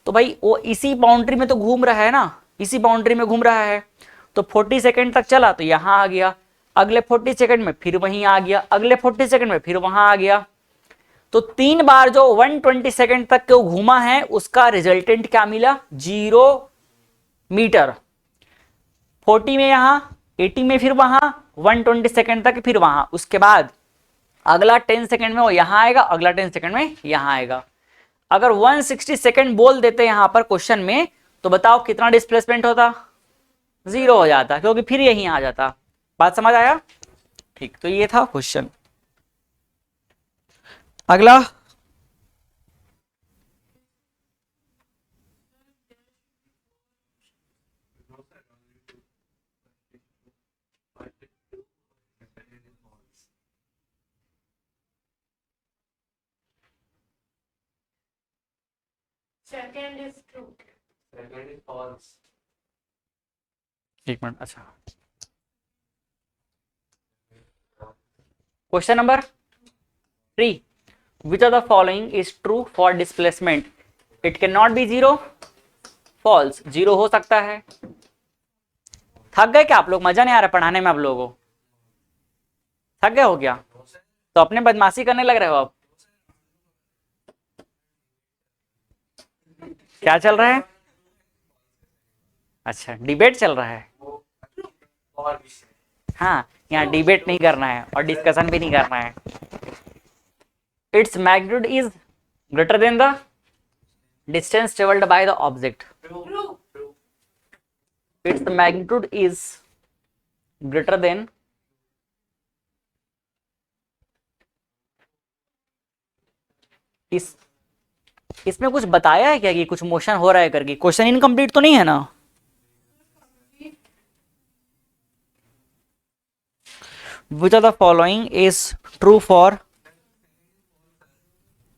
तो भाई वो इसी बाउंड्री में तो घूम रहा है ना, इसी बाउंड्री में घूम रहा है, तो 40 सेकंड तक चला तो यहां आ गया, अगले 40 सेकंड में फिर वहीं आ गया, अगले 40 सेकंड में फिर वहां आ गया। तो 3 बार जो 120 सेकंड तक के घूमा है उसका रिजल्टेंट क्या मिला? 0 मीटर। 40 में यहां, 80 में फिर वहां, 120 सेकंड तक फिर वहां, उसके बाद अगला 10 सेकंड में वो यहां आएगा, अगला 10 सेकंड में यहां आएगा। अगर 160 सेकंड बोल देते यहां पर क्वेश्चन में तो बताओ कितना डिस्प्लेसमेंट होता? 0 हो जाता, क्योंकि फिर यहीं आ जाता। बात समझ आया? ठीक, तो ये था क्वेश्चन। अगला, Second is true. Second is false. एक मिनट। अच्छा, question number 3, which of the following is true for displacement? It cannot be 0, false। 0 हो सकता है। थक गए क्या आप लोग? मजा नहीं आ रहा पढ़ाने में आप लोगों को? थक गए हो क्या? तो अपने बदमाशी करने लग रहे हो आप? क्या चल रहा है? अच्छा, डिबेट चल रहा है। हाँ, यहाँ डिबेट नहीं करना है और डिस्कशन भी नहीं करना है। Its magnitude is greater than the distance travelled by the object. Its magnitude is greater than इसमें कुछ बताया है क्या कि कुछ मोशन हो रहा है करके? क्वेश्चन इनकम्प्लीट तो नहीं है ना? Which of the following is true for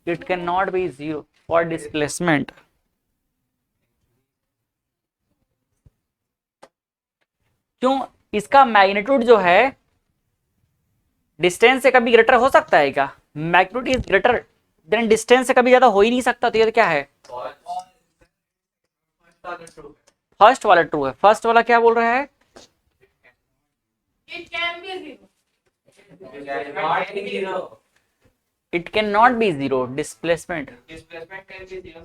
it cannot be 0 for displacement? क्यों? इसका मैग्नीट्यूड जो है डिस्टेंस से कभी ग्रेटर हो सकता है क्या? Magnitude is greater than distance से कभी ज्यादा हो ही नहीं सकता। तो ये क्या है? फर्स्ट वाला ट्रू है। फर्स्ट वाला क्या बोल रहा है? It can be 0. It can not be 0 displacement. Displacement can be 0.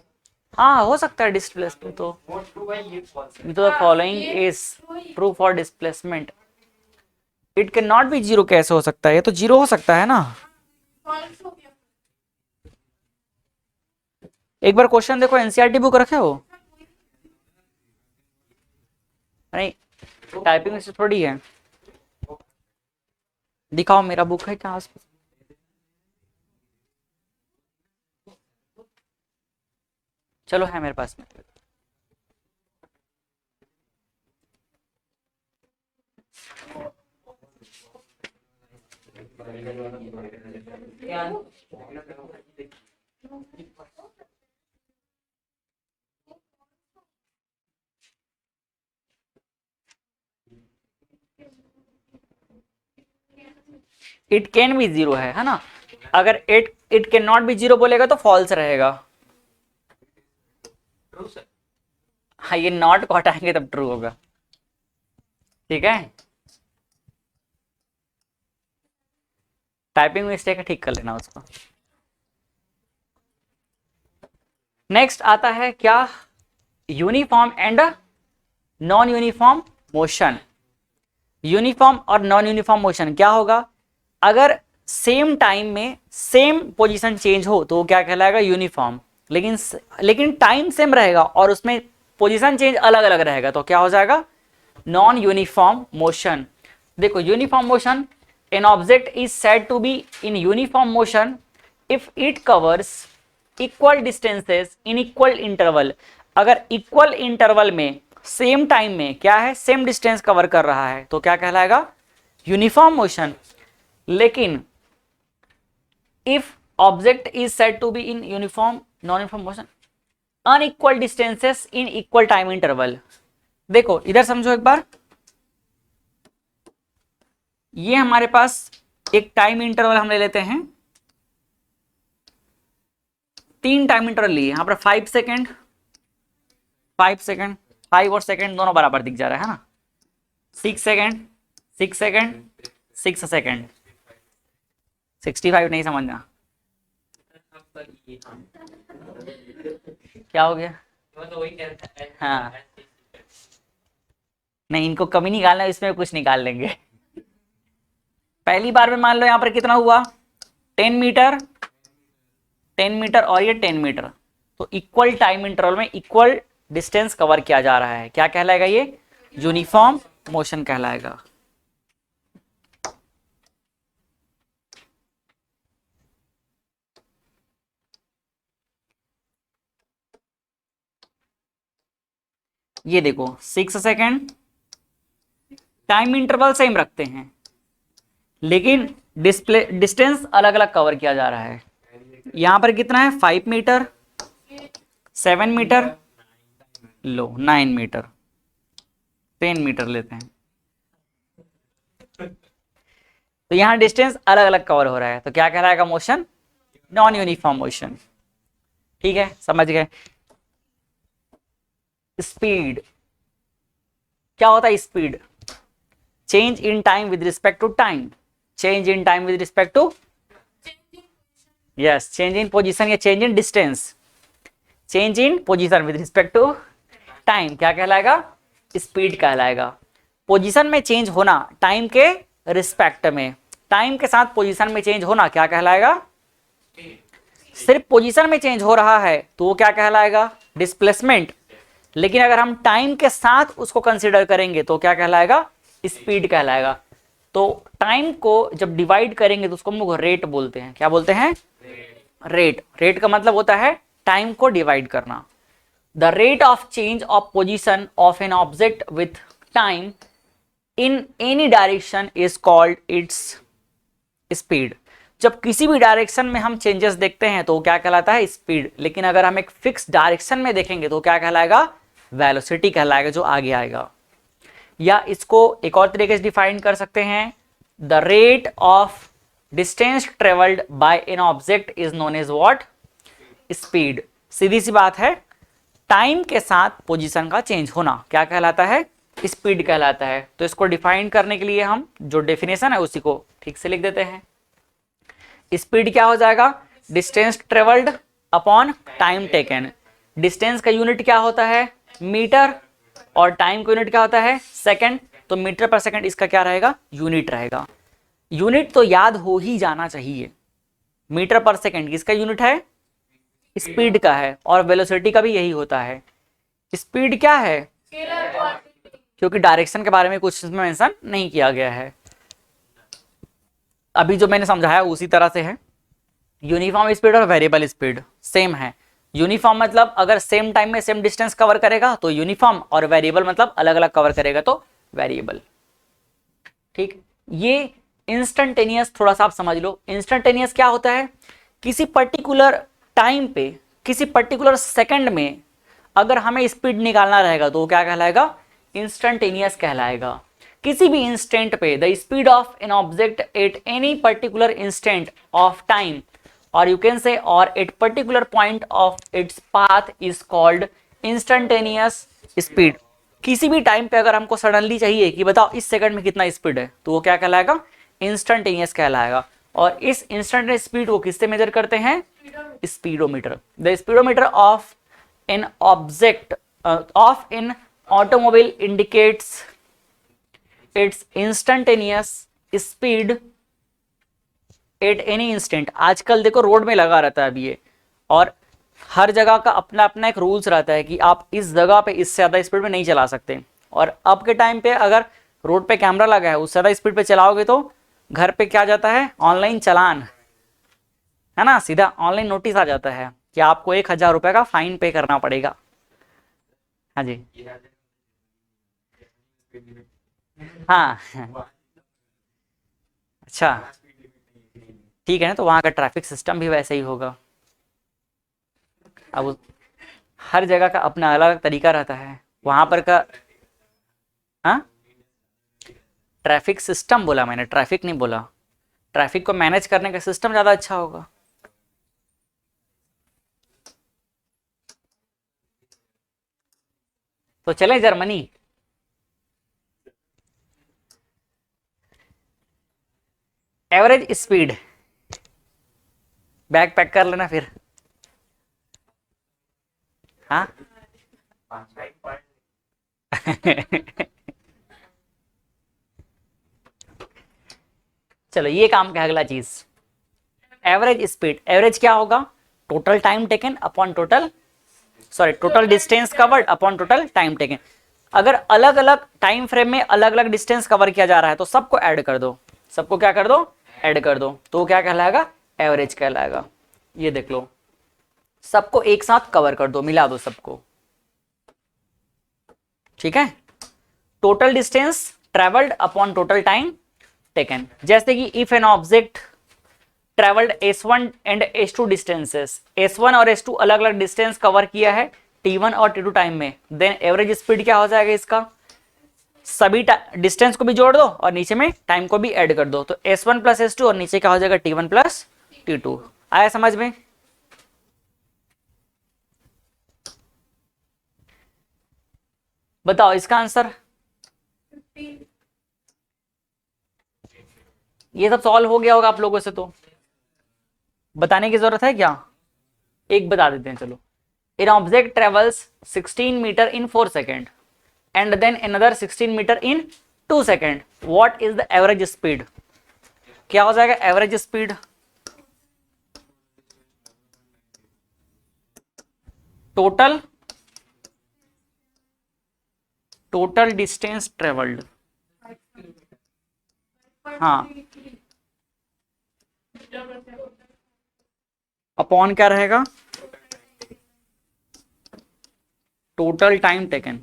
हाँ, हो सकता है डिस्प्लेसमेंट। तो What true by ये false? the following is true for displacement. It cannot be 0 कैसे हो सकता है? ये तो 0 हो सकता है ना। False हो गया. एक बार क्वेश्चन देखो, एनसीईआरटी बुक रखे हो? नहीं, टाइपिंग से थोड़ी है। दिखाओ, मेरा बुक है क्या आसपास? चलो, है मेरे पास में। इट कैन बी 0 है ना? अगर इट कैन नॉट बी 0 बोलेगा तो फॉल्स रहेगा। True sir. हाँ, ये नॉट को हटाएंगे तब ट्रू होगा। ठीक है, टाइपिंग मिस्टेक है, ठीक कर लेना उसको। नेक्स्ट आता है क्या? Uniform and non uniform motion. Uniform और नॉन यूनिफॉर्म मोशन क्या होगा? अगर सेम टाइम में सेम पोजीशन चेंज हो तो वो क्या कहलाएगा? यूनिफॉर्म। लेकिन टाइम सेम रहेगा और उसमें पोजीशन चेंज अलग अलग रहेगा तो क्या हो जाएगा? Non uniform motion. देखो uniform motion, an object is said to be in uniform motion if it covers equal distances in equal interval. अगर इक्वल इंटरवल में सेम टाइम में क्या है, सेम डिस्टेंस कवर कर रहा है तो क्या कहलाएगा, यूनिफॉर्म मोशन। लेकिन if object is said to be in uniform non uniform motion unequal distances in equal time interval. देखो इधर समझो एक बार, ये हमारे पास एक टाइम इंटरवल हम ले लेते हैं, 3 टाइम इंटरवल लिए, यहां पर 5 सेकेंड 5 सेकेंड 5 और सेकेंड दोनों बराबर दिख जा रहा है ना, 6 सेकेंड 6 सेकेंड 6 सेकेंड, 65 नहीं समझना क्या हो गया। मतलब वही कह रहा है। हाँ नहीं, इनको कमी निकालना है, इसमें कुछ निकाल लेंगे। पहली बार में मान लो यहां पर कितना हुआ, 10 मीटर 10 मीटर और ये 10 मीटर, तो इक्वल टाइम इंटरवल में इक्वल डिस्टेंस कवर किया जा रहा है, क्या कहलाएगा ये, यूनिफॉर्म मोशन कहलाएगा। ये देखो 6 सेकेंड, टाइम इंटरवल सेम रखते हैं लेकिन डिस्टेंस अलग अलग कवर किया जा रहा है। यहां पर कितना है, 5 मीटर 7 मीटर, लो 9 मीटर, 10 मीटर लेते हैं, तो यहां डिस्टेंस अलग अलग कवर हो रहा है, तो क्या कहलाएगा, मोशन नॉन यूनिफॉर्म मोशन। ठीक है, समझ गए। स्पीड क्या होता है, speed change in time with respect to time, change in time with respect to, yes, change in position या change in distance, change in position with respect to time क्या कहलाएगा, स्पीड कहलाएगा। पोजीशन में change होना time के respect में, time के साथ पोजीशन में चेंज होना क्या कहलाएगा, सिर्फ पोजीशन में चेंज हो रहा है तो वो क्या कहलाएगा, डिस्प्लेसमेंट। लेकिन अगर हम टाइम के साथ उसको कंसीडर करेंगे तो क्या कहलाएगा, स्पीड कहलाएगा। तो टाइम को जब डिवाइड करेंगे तो उसको हम लोग रेट बोलते हैं, क्या बोलते हैं, रेट। रेट का मतलब होता है टाइम को डिवाइड करना। The rate of change of position of an object with time in any direction is called its speed. जब किसी भी डायरेक्शन में हम चेंजेस देखते हैं तो क्या कहलाता है, स्पीड। लेकिन अगर हम एक फिक्स डायरेक्शन में देखेंगे तो क्या कहलाएगा, वेलोसिटी कहलाएगा, जो आगे आएगा। या इसको एक और तरीके से डिफाइन कर सकते हैं, the rate of distance travelled by an object is known as what, speed. सीधी सी बात है, टाइम के साथ पोजीशन का चेंज होना क्या कहलाता है, स्पीड कहलाता है। तो इसको डिफाइन करने के लिए हम जो डेफिनेशन है उसी को ठीक से लिख देते हैं। स्पीड क्या हो जाएगा, distance travelled upon time taken. Distance का यूनिट क्या होता है, मीटर, और टाइम का यूनिट क्या होता है, सेकंड। तो मीटर पर सेकंड इसका क्या रहेगा, यूनिट रहेगा। यूनिट तो याद हो ही जाना चाहिए, मीटर पर सेकंड किसका यूनिट है, स्पीड का है, और वेलोसिटी का भी यही होता है। स्पीड क्या है, क्योंकि डायरेक्शन के बारे में कुछ इसमें मेंशन नहीं किया गया है। अभी जो मैंने समझाया उसी तरह से है। यूनिफॉर्म स्पीड और वेरिएबल स्पीड सेम है। यूनिफॉर्म मतलब अगर सेम टाइम में सेम डिस्टेंस कवर करेगा तो यूनिफॉर्म, और वेरिएबल मतलब अलग अलग कवर करेगा तो वेरिएबल। ठीक, ये इंस्टेंटेनियस थोड़ा सा आप समझ लो। इंस्टेंटेनियस क्या होता है, किसी पर्टिकुलर टाइम पे, किसी पर्टिकुलर सेकंड में अगर हमें स्पीड निकालना रहेगा तो क्या कहलाएगा, इंस्टेंटेनियस कहलाएगा। किसी भी इंस्टेंट पे the speed of an object at any particular instant of time, और यू कैन से और at particular point of its path is called instantaneous speed. किसी भी टाइम पे अगर हमको सडनली चाहिए कि बताओ इस सेकंड में कितना स्पीड है, तो वो क्या कहलाएगा, इंस्टेंटेनियस कहलाएगा। और इस इंस्टेंटेनियस स्पीड को किससे मेजर करते हैं, speedometer. The speedometer of an object of an automobile indicates it's instantaneous speed at any instant. आजकल देखो रोड में लगा रहता है अभी ये, और हर जगह का अपना अपना एक रूल्स रहता है कि आप इस जगह पे इससे ज़्यादा स्पीड में नहीं चला सकते, और अब के टाइम पे अगर रोड पे कैमरा लगा है, उससे ज़्यादा स्पीड पे चलाओगे तो घर पे क्या जाता है, ऑनलाइन चालान, है ना, सीधा ऑनलाइन नोटिस आ जाता है कि आपको 1,000 रुपये का फाइन पे करना पड़ेगा। हाँ जी, हाँ अच्छा ठीक है ना, तो वहाँ का ट्रैफिक सिस्टम भी वैसे ही होगा। अब हर जगह का अपना अलग अलग तरीका रहता है वहाँ पर का। हाँ, ट्रैफिक सिस्टम बोला मैंने, ट्रैफिक नहीं बोला। ट्रैफिक को मैनेज करने का सिस्टम ज़्यादा अच्छा होगा। तो चले Germany. Average speed, bag pack कर लेना फिर। हाँ चलो ये काम का अगला चीज, एवरेज स्पीड। एवरेज क्या होगा, total time taken upon total, sorry total distance covered upon total time taken. अगर अलग अलग टाइम फ्रेम में अलग अलग डिस्टेंस कवर किया जा रहा है तो सबको ऐड कर दो, सबको क्या कर दो, ऐड कर दो, तो वो क्या कहलाएगा, एवरेज कहलाएगा। ये देख लो, सबको एक साथ कवर कर दो, मिला दो सबको, ठीक है। Total distance travelled upon total time taken. जैसे कि if an object travelled S1 and S2 distances, S1 और S2 अलग अलग डिस्टेंस कवर किया है T1 और T2 टाइम में, देन एवरेज स्पीड क्या हो जाएगा इसका, सभी डिस्टेंस को भी जोड़ दो और नीचे में टाइम को भी ऐड कर दो, तो S1 प्लस S2 और नीचे क्या हो जाएगा T1 प्लस T2। आया समझ में। बताओ इसका आंसर। 15 ये सब सॉल्व हो गया होगा आप लोगों से, तो बताने की जरूरत है क्या, एक बता देते हैं चलो। An object travels 16 metre in 4 second and then another 16 metre in 2 second, what is the average speed. क्या हो जाएगा average speed, total total distance travelled, हाँ अपॉन क्या रहेगा, total time taken.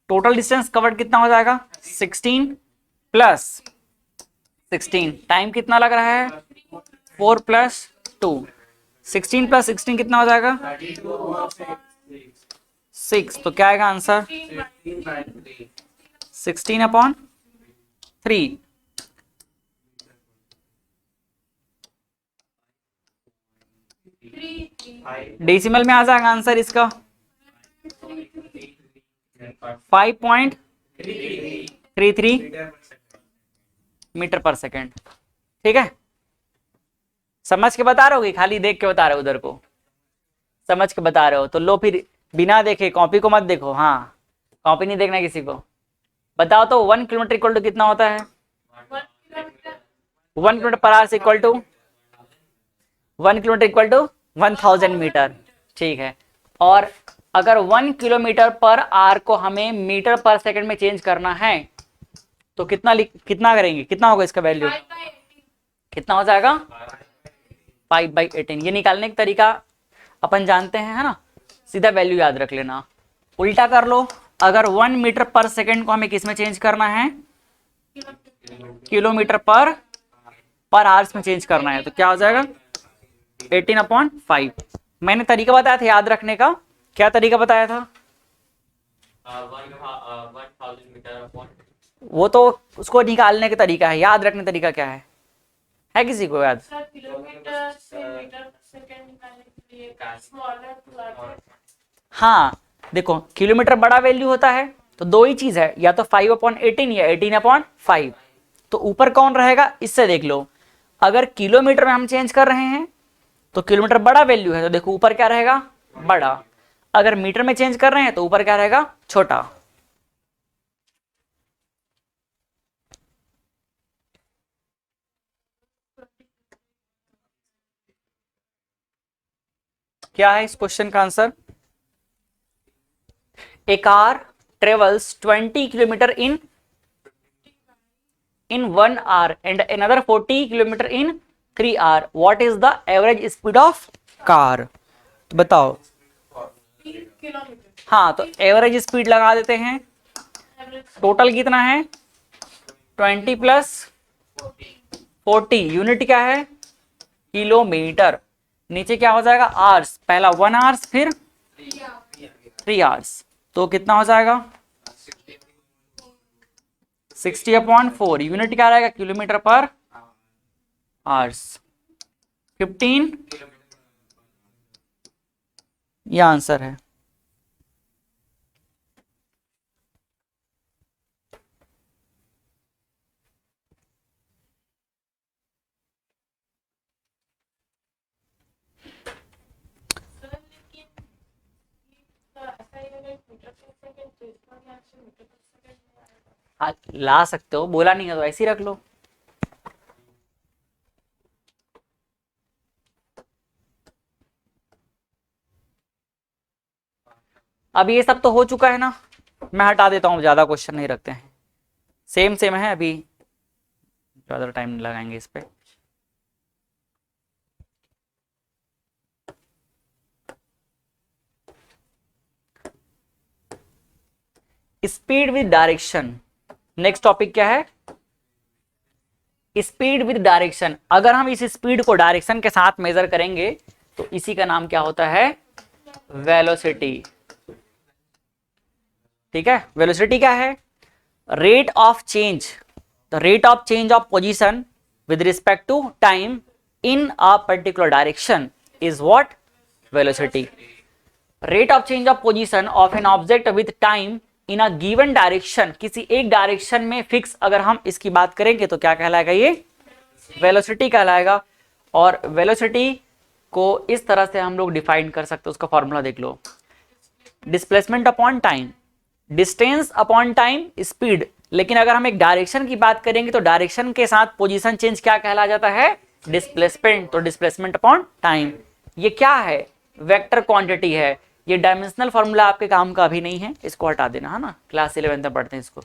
Total distance covered कितना हो जाएगा, 16 प्लस 16, टाइम कितना लग रहा है 4 प्लस 2, 16 प्लस 16 कितना हो जाएगा 6, तो क्या आएगा आंसर 16 अपॉन 3। डेसिमल में आ जाएगा आंसर इसका 5.33 मीटर पर सेकेंड, ठीक है। समझ के बता रहे हो कि खाली देख के बता रहे हो, उधर को समझ के बता रहे हो तो लो, फिर बिना देखे कॉपी को मत देखो, हाँ कॉपी नहीं देखना किसी को। बताओ तो 1 किलोमीटर इक्वल टू कितना होता है, 1 kilometre per hour equal to 1 kilometre equal to 1000 metre, ठीक है। और अगर 1 किलोमीटर पर आवर को हमें मीटर पर सेकंड में चेंज करना है तो कितना करेंगे, कितना होगा इसका वैल्यू, कितना हो जाएगा 5/18। ये निकालने का तरीका अपन जानते हैं, है ना, सीधा वैल्यू याद रख लेना। उल्टा कर लो, अगर 1 मीटर पर सेकंड को हमें किस में चेंज करना है, किलोमीटर पर आवर्स में चेंज करना है, तो क्या हो जाएगा 18/5। मैंने तरीका बताया था याद रखने का, क्या तरीका बताया था, 1000 मीटर अपॉन, वो तो उसको निकालने का तरीका है, याद रखने का तरीका क्या है किसी को याद। किलोमीटर से मीटर सेकंड निकालने के लिए स्मॉलर टू लार्जर। हाँ देखो, किलोमीटर बड़ा वैल्यू होता है तो दो ही चीज है, या तो 5/18 या 18/5। तो ऊपर कौन रहेगा इससे देख लो, अगर किलोमीटर में हम चेंज कर रहे हैं तो किलोमीटर बड़ा वैल्यू है, तो देखो ऊपर क्या रहेगा बड़ा, अगर मीटर में चेंज कर रहे हैं तो ऊपर क्या रहेगा छोटा। क्या है इस क्वेश्चन का answer, A car travels 20 kilometer in 1 hour and another 40 kilometer in 3 hour. What is the average speed of car? तो बताओ। 3 किलोमीटर हाँ, तो एवरेज स्पीड लगा देते हैं। एवरेज टोटल कितना है? 20 प्लस 40। यूनिट क्या है? किलोमीटर। नीचे क्या हो जाएगा? आवर्स। पहला 1 आवर्स, फिर 3 आवर्स। तो कितना हो जाएगा? 60/4। यूनिट क्या रहेगा? किलोमीटर पर आवर्स। 15। ये आंसर है। सर लेकिन ऐसा ही अगर मीटर पर सेकंड तो इसका भी आंसर मीटर पर सेकंड में आएगा। हाँ, ला सकते हो, बोला नहीं है तो ऐसे ही रख लो। अब ये सब तो हो चुका है ना, मैं हटा देता हूँ, ज्यादा क्वेश्चन नहीं रखते हैं। सेम सेम है, अभी ज्यादा टाइम नहीं लगाएंगे इस पे। Speed with direction. Next topic क्या है? Speed with direction. अगर हम इस स्पीड को डायरेक्शन के साथ मेजर करेंगे तो इसी का नाम क्या होता है? वेलोसिटी। ठीक है, वेलोसिटी क्या है? Rate of change, the rate of change of position with respect to time in a particular direction is what? Velocity. Rate of change of position of an object with time in a given direction, किसी एक direction में fix अगर हम इसकी बात करेंगे तो क्या कहलाएगा? ये वेलोसिटी कहलाएगा। और वेलोसिटी को इस तरह से हम लोग डिफाइन कर सकते हैं, उसका फॉर्मूला देख लो। Displacement upon time, distance upon time, speed. लेकिन अगर हम एक डायरेक्शन की बात करेंगे तो डायरेक्शन के साथ पोजीशन चेंज क्या कहला जाता है? डिस्प्लेसमेंट। तो डिस्प्लेसमेंट अपॉन टाइम। ये क्या है? वेक्टर क्वांटिटी है। ये डायमेंशनल फॉर्मूला आपके काम का अभी नहीं है, इसको हटा देना, है ना, क्लास 11 में पढ़ते हैं इसको।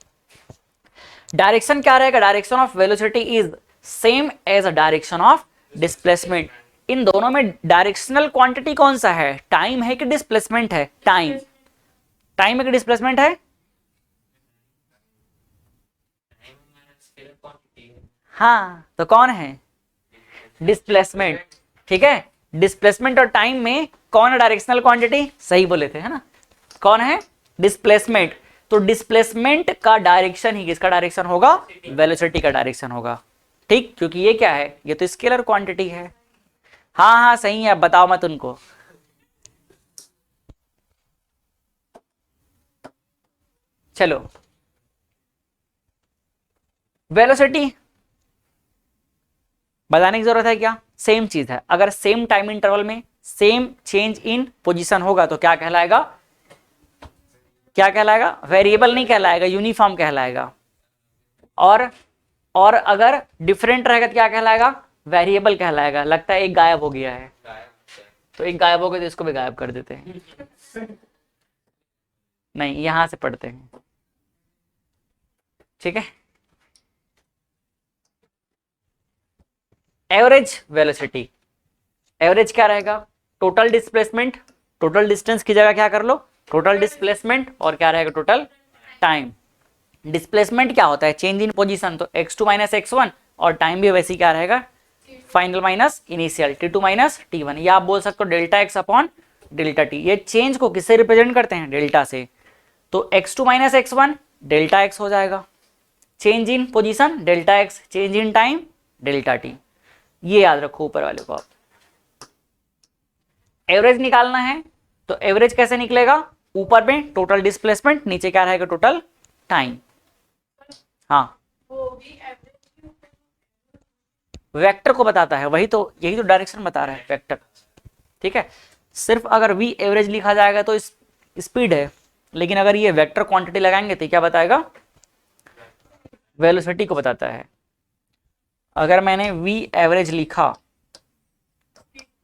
डायरेक्शन क्या रहेगा? Direction of velocity is same as a direction of displacement. इन दोनों में डायरेक्शनल क्वांटिटी कौन सा है? टाइम है कि डिस्प्लेसमेंट है? टाइम। टाइम है कि डिस्प्लेसमेंट है? हाँ, तो कौन है? डिस्प्लेसमेंट। ठीक है, डिस्प्लेसमेंट और टाइम में कौन है डायरेक्शनल क्वांटिटी? सही बोले थे, है ना? कौन है? डिस्प्लेसमेंट। तो डिस्प्लेसमेंट का डायरेक्शन ही किसका डायरेक्शन होगा? वेलोसिटी का डायरेक्शन होगा। ठीक, क्योंकि ये क्या है? ये तो स्केलर क्वांटिटी है। हाँ हाँ सही है, बताओ मत उनको। चलो, वेलोसिटी बताने की जरूरत है क्या? सेम चीज है। अगर सेम टाइम इंटरवल में सेम चेंज इन पोजीशन होगा तो क्या कहलाएगा? क्या कहलाएगा? वेरिएबल नहीं कहलाएगा, यूनिफॉर्म कहलाएगा। और अगर डिफरेंट रहेगा तो क्या कहलाएगा? वेरिएबल कहलाएगा। लगता है एक गायब हो गया है, तो एक गायब हो गया तो इसको भी गायब कर देते हैं। नहीं, यहां से पढ़ते हैं। ठीक है, एवरेज वेलोसिटी। एवरेज क्या रहेगा? Total displacement. टोटल डिस्टेंस की जगह क्या कर लो? Total displacement. और क्या रहेगा? Total time. डिस्प्लेसमेंट क्या होता है? चेंज इन पोजीशन, तो x2 माइनस x1। और टाइम भी वैसे क्या रहेगा? Final minus initial, t2 minus t1। या आप बोल सकते हो delta x upon delta t। ये चेंज को किससे रिप्रेजेंट करते हैं? डेल्टा से। तो x2 minus x1 delta x हो जाएगा। Change in position delta x, change in time delta t। ये याद रखो ऊपर वाले को। आप एवरेज निकालना है तो एवरेज कैसे निकलेगा? ऊपर में टोटल डिस्प्लेसमेंट, नीचे क्या रहेगा? Total time. हाँ, वो भी एवरेज वेक्टर को बताता है, वही तो, यही तो डायरेक्शन बता रहा है, वेक्टर। ठीक है, सिर्फ अगर v एवरेज लिखा जाएगा तो स्पीड है, लेकिन अगर ये वेक्टर क्वांटिटी लगाएंगे तो क्या बताएगा? वेलोसिटी को बताता है। अगर मैंने v एवरेज लिखा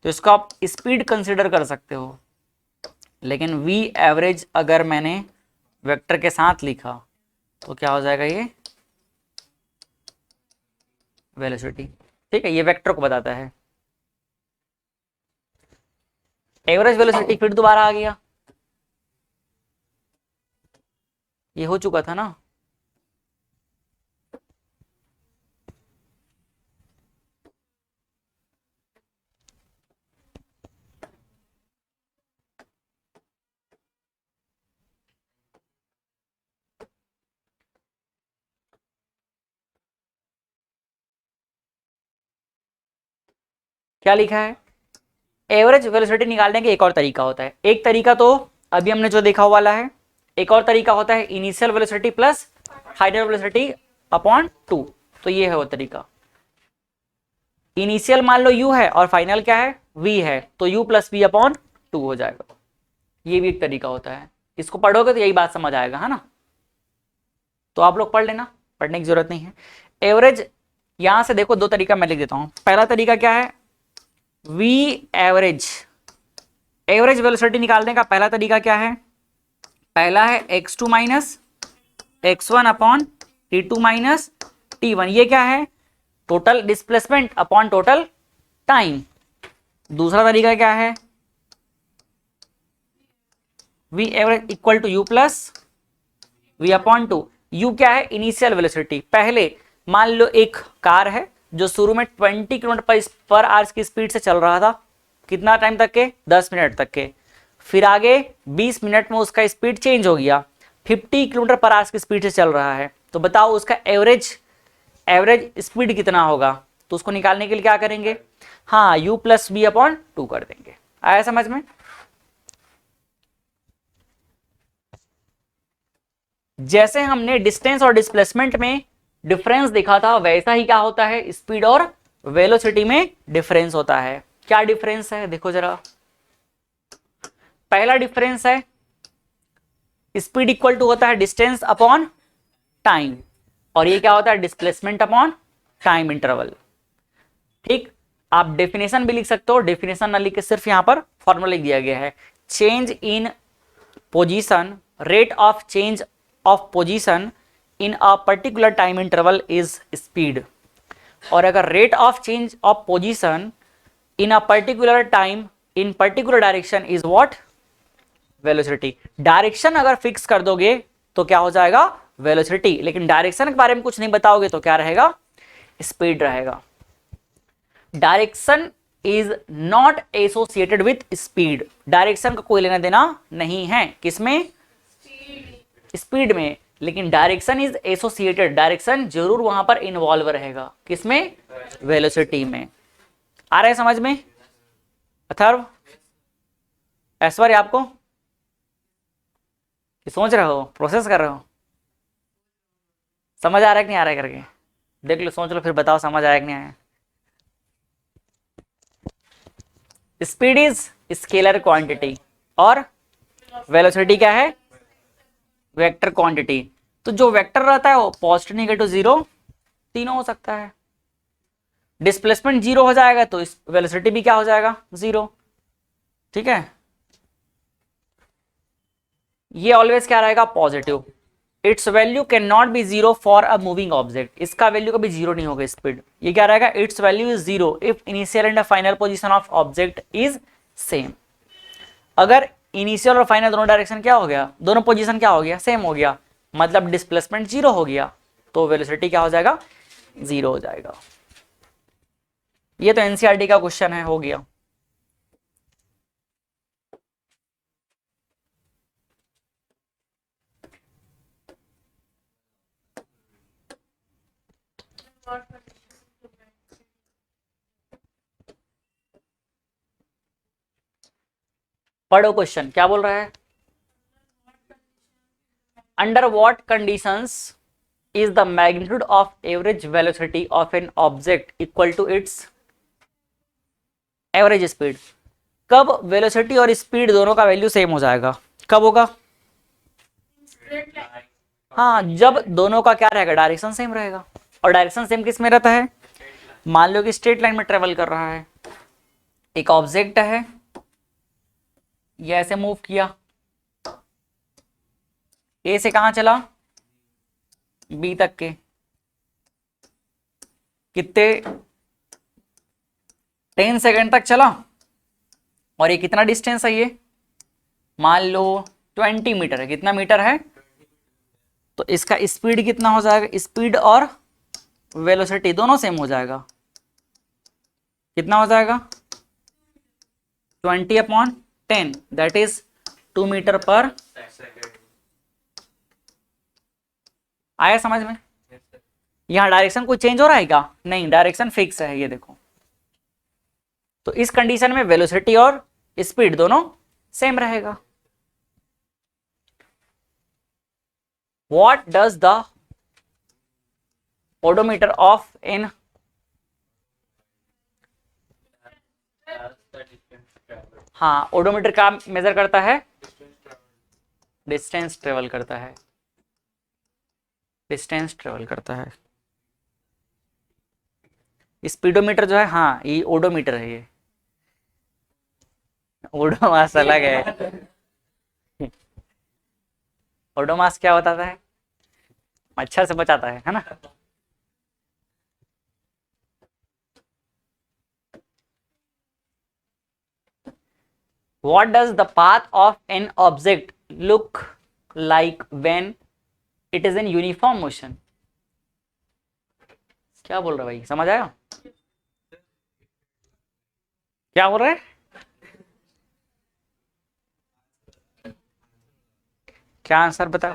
तो इसको आप स्पीड कंसिडर कर सकते हो, लेकिन v एवरेज अगर मैंने वेक्टर के साथ लिखा तो क्या हो जाएगा ये वेलोसिटी। ठीक है, ये वेक्टर को बताता है। एवरेज वेलोसिटी फिर दोबारा आ गया, ये हो चुका था ना। क्या लिखा है, एवरेज वेलोसिटी निकालने का एक और तरीका होता है। एक तरीका तो अभी हमने जो देखा वाला है, एक और तरीका होता है initial velocity plus final velocity upon 2। तो ये है वो तरीका। इनिशियल मान लो u है और फाइनल क्या है v है, तो u प्लस वी अपॉन 2 हो जाएगा। ये भी एक तरीका होता है, इसको पढ़ोगे तो यही बात समझ आएगा, है ना। तो आप लोग पढ़ लेना, पढ़ने की जरूरत नहीं है। एवरेज यहां से देखो दो तरीका मैं लिख देता हूं। पहला तरीका क्या है, v एवरेज, एवरेज वेलोसिटी निकालने का पहला तरीका क्या है, पहला है x2 minus x1 upon t2 minus t1। ये क्या है, total displacement upon total time. दूसरा तरीका क्या है, v average equal to u plus v upon 2। u क्या है, इनिशियल वेलोसिटी। पहले मान लो एक कार है जो शुरू में 20 किलोमीटर पर आवर की स्पीड से चल रहा था, कितना टाइम तक के, 10 मिनट तक के। फिर आगे 20 मिनट में उसका स्पीड चेंज हो गया, 50 किलोमीटर पर आवर की स्पीड से चल रहा है। तो बताओ उसका एवरेज स्पीड कितना होगा। तो उसको निकालने के लिए क्या करेंगे, हाँ u प्लस बी अपॉन 2 कर देंगे। आया समझ में। जैसे हमने डिस्टेंस और डिस्प्लेसमेंट में डिफरेंस देखा था, वैसा ही क्या होता है, स्पीड और वेलोसिटी में डिफरेंस होता है। क्या डिफरेंस है देखो जरा। पहला डिफरेंस है, स्पीड इक्वल टू होता है डिस्टेंस अपॉन टाइम, और ये क्या होता है, डिस्प्लेसमेंट अपॉन टाइम इंटरवल। ठीक, आप डेफिनेशन भी लिख सकते हो, डेफिनेशन ना लिख के सिर्फ यहां पर फॉर्मूला लिख दिया गया है। Change in position, rate of change of position in a particular time interval is speed. और अगर rate of change of position in a particular time in particular direction is what, velocity. Direction अगर fix कर दोगे तो क्या हो जाएगा, velocity. लेकिन डायरेक्शन के बारे में कुछ नहीं बताओगे तो क्या रहेगा, स्पीड रहेगा। Direction is not associated with speed. Direction का कोई लेना देना नहीं है, किसमें, स्पीड में। लेकिन डायरेक्शन इज एसोसिएटेड, डायरेक्शन जरूर वहां पर इन्वॉल्व रहेगा, किसमें, वेलोसिटी में। आ रहा है समझ में अथर्व, ऐश्वर्य आपको, कि सोच रहे हो, प्रोसेस कर रहे हो, समझ आ रहा है कि नहीं आ रहा है करके देख लो, सोच लो, फिर बताओ समझ आया कि नहीं आया। स्पीड इज स्केलर क्वांटिटी और वेलोसिटी क्या है, वेक्टर क्वांटिटी। तो जो वेक्टर रहता है वो पॉजिटिव, नेगेटिव, जीरो तीनों हो सकता है। डिस्प्लेसमेंट जीरो हो जाएगा तो वेलोसिटी भी क्या हो जाएगा, जीरो। ठीक है, ये ऑलवेज क्या रहेगा, positive. It's value can not be zero for a moving object, इसका वैल्यू कभी जीरो नहीं होगा स्पीड। ये क्या रहेगा, it's value is zero if initial and final position of object is same. अगर इनिशियल और फाइनल दोनों डायरेक्शन क्या हो गया, दोनों पोजीशन क्या हो गया, सेम हो गया, मतलब डिस्प्लेसमेंट जीरो हो गया, तो वेलोसिटी क्या हो जाएगा, जीरो हो जाएगा। ये तो एनसीईआरटी का क्वेश्चन है, हो गया। पढ़ो क्वेश्चन क्या बोल रहा है। Under what conditions is the magnitude of average velocity of an object equal to its average speed. कब वेलोसिटी और स्पीड दोनों का वैल्यू सेम हो जाएगा, कब होगा, हाँ जब दोनों का क्या रहेगा, डायरेक्शन सेम रहेगा। और डायरेक्शन सेम किस में रहता है, मान लो कि स्ट्रेट लाइन में ट्रेवल कर रहा है, एक ऑब्जेक्ट है, ये ऐसे मूव किया, ए से कहाँ चला, बी तक के, कितने 10 सेकेंड तक चला, और ये कितना डिस्टेंस है, ये मान लो 20 मीटर है। कितना मीटर है, तो इसका स्पीड कितना हो जाएगा, स्पीड और वेलोसिटी दोनों सेम हो जाएगा। कितना हो जाएगा, 20/10, दैट इज 2 मीटर पर। आया समझ में? यहाँ डायरेक्शन कोई चेंज हो रहा है क्या, नहीं, डायरेक्शन फिक्स है, ये देखो। तो इस कंडीशन में वेलोसिटी और स्पीड दोनों सेम रहेगा। What does the odometer of in, हाँ, ओडोमीटर का मेजर करता है, डिस्टेंस ट्रेवल करता है, डिस्टेंस ट्रेवल करता है। स्पीडोमीटर जो है, हाँ, ये ओडोमीटर है, ये ओडोमास अलग है। ओडोमास क्या बताता है, मच्छर से बचाता है ना। What does the path of an object look like when it is in uniform motion? क्या बोल रहा है भाई, समझ आया? क्या बोल रहे हैं? क्या आंसर बता,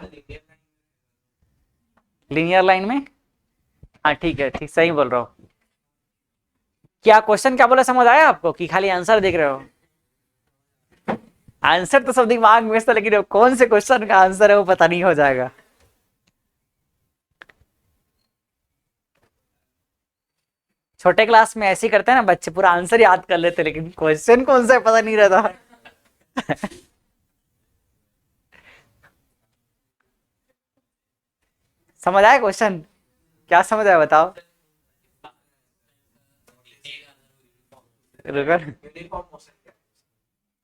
लीनियर लाइन में, हाँ ठीक है, ठीक, सही बोल रहा हो। क्या क्वेश्चन क्या बोला, समझ आया आपको कि खाली आंसर देख रहे हो? आंसर तो सब दिमाग में था, लेकिन कौन से क्वेश्चन का आंसर है वो पता नहीं हो जाएगा। छोटे क्लास में ऐसे ही करते हैं ना बच्चे, पूरा आंसर याद कर लेते, लेकिन क्वेश्चन कौन सा है पता नहीं रहता। समझ आया क्वेश्चन, क्या समझ आया बताओ?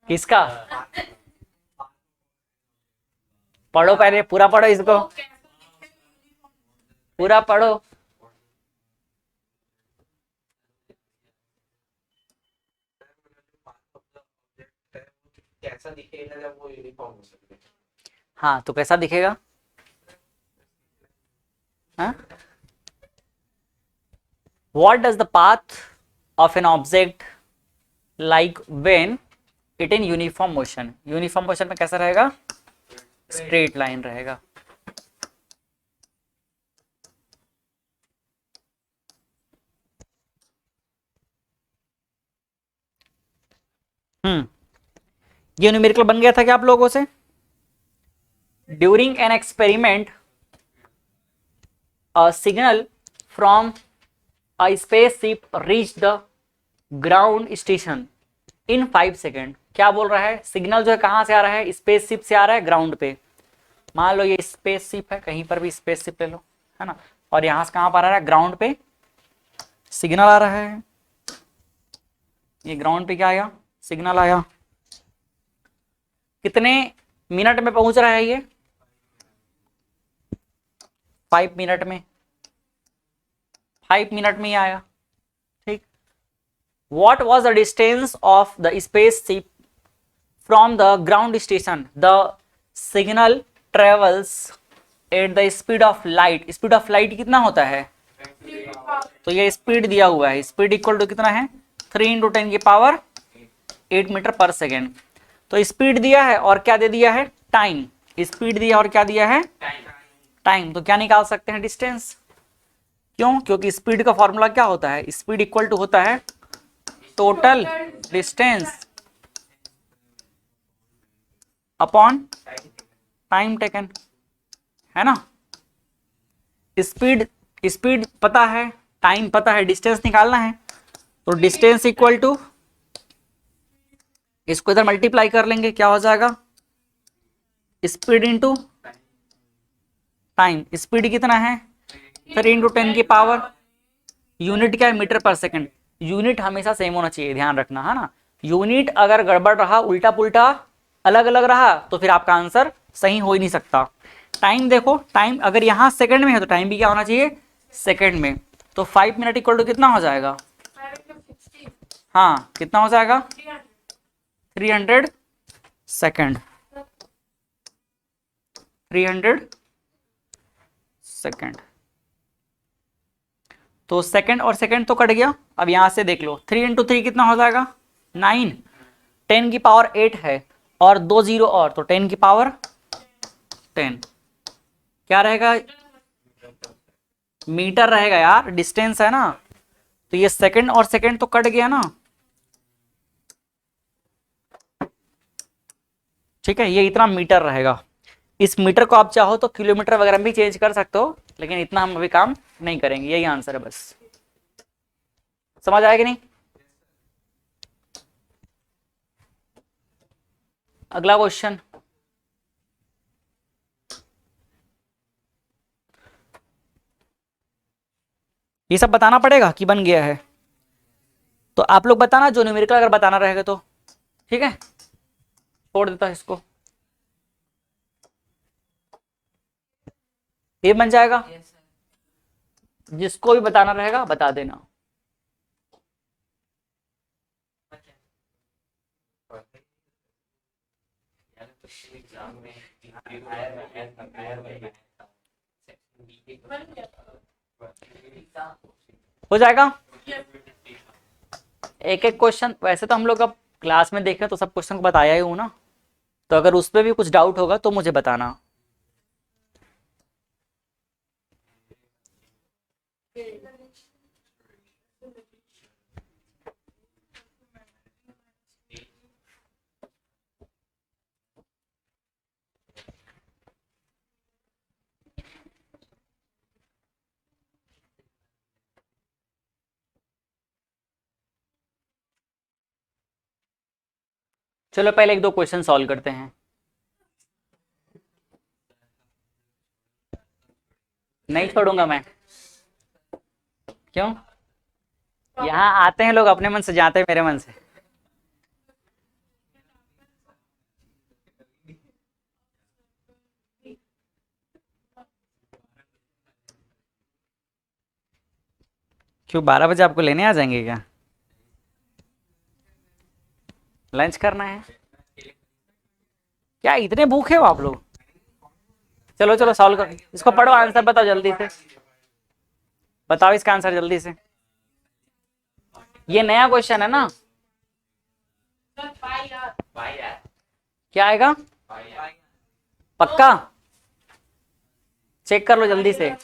किसका, पढ़ो पहले, पूरा पढ़ो इसको, पूरा पढ़ो। कैसा दिखेगा जब वो यूनिफॉर्म हो सकता है? हाँ, तो कैसा दिखेगा, हाँ? What does the path of an object like when it in uniform motion? Uniform motion में कैसा रहेगा, स्ट्रेट लाइन रहेगा। ये न्यूमेरिकल बन गया था क्या आप लोगों से? During an experiment a signal from a spaceship reached the ground station in 5 second. क्या बोल रहा है, सिग्नल जो है कहां से आ रहा है, स्पेसशिप से आ रहा है ग्राउंड पे। मान लो ये स्पेसशिप है, कहीं पर भी स्पेसशिप ले लो, है ना, और यहां से कहां पर आ रहा है, ग्राउंड पे सिग्नल आ रहा है। ये ग्राउंड पे क्या आया, सिग्नल आया। कितने मिनट में पहुंच रहा है ये, 5 मिनट में, 5 मिनट में ही आया, ठीक। What was the distance of the spaceship from the ground station? The signal travels at the speed of light. Speed of light कितना होता है, तो ये स्पीड दिया हुआ है, स्पीड इक्वल टू कितना है, 3 × 10 की पावर 8 मीटर पर सेकेंड। तो स्पीड दिया है और क्या दे दिया है, टाइम। स्पीड दिया और क्या दिया है, टाइम। तो क्या निकाल सकते हैं, डिस्टेंस। क्यों, क्योंकि स्पीड का फॉर्मूला क्या होता है, स्पीड इक्वल टू होता है total distance upon time taken, है ना। स्पीड पता है, टाइम पता है, डिस्टेंस निकालना है, तो डिस्टेंस इक्वल टू, इसको इधर मल्टीप्लाई कर लेंगे, क्या हो जाएगा, स्पीड इंटू टाइम। स्पीड कितना है, 3 × 10 की पावर, यूनिट क्या है, मीटर पर सेकंड। यूनिट हमेशा सेम होना चाहिए, ध्यान रखना, है ना। यूनिट अगर गड़बड़ रहा, उल्टा पुल्टा अलग अलग रहा, तो फिर आपका आंसर सही हो ही नहीं सकता। टाइम देखो, टाइम अगर यहाँ सेकंड में है तो टाइम भी क्या होना चाहिए, सेकंड में। तो 5 मिनट इक्वल टू कितना हो जाएगा, 560 हाँ कितना हो जाएगा, 300 300 सेकंड, 300 सेकंड। तो सेकंड और सेकंड तो कट गया। अब यहां से देख लो 3 इंटू 3 कितना हो जाएगा, 9, 10 की पावर 8 है और 2 जीरो और, तो 10 की पावर 10 क्या रहेगा, मीटर रहेगा यार, डिस्टेंस है ना। तो ये सेकंड और सेकंड तो कट गया ना, ठीक है, ये इतना मीटर रहेगा। इस मीटर को आप चाहो तो किलोमीटर वगैरह भी चेंज कर सकते हो, लेकिन इतना हम अभी काम नहीं करेंगे, यही आंसर है बस। समझ आएगा नहीं। अगला क्वेश्चन, ये सब बताना पड़ेगा कि बन गया है, तो आप लोग बताना, जो न्यूमेरिकल अगर बताना रहेगा तो ठीक है, छोड़ देता है इसको, ये बन जाएगा। जिसको भी बताना रहेगा बता देना। एग्जाम में बन गया। हो जाएगा एक एक क्वेश्चन। वैसे तो हम लोग अब क्लास में देखें तो सब क्वेश्चन को बताया ही हूं ना, तो अगर उस पर भी कुछ डाउट होगा तो मुझे बताना। चलो पहले एक दो क्वेश्चन सॉल्व करते हैं। नहीं छोड़ूंगा मैं, क्यों, यहाँ आते हैं लोग अपने मन से, जाते हैं मेरे मन से। क्यों 12 बजे आपको लेने आ जाएंगे क्या, लंच करना है क्या, इतने भूखे हो आप लोग। चलो चलो सॉल्व करो इसको, पढ़ो आंसर बताओ जल्दी से, बताओ इसका आंसर जल्दी से। ये नया क्वेश्चन है ना, सर पाई यार क्या आएगा, पक्का चेक कर लो जल्दी से।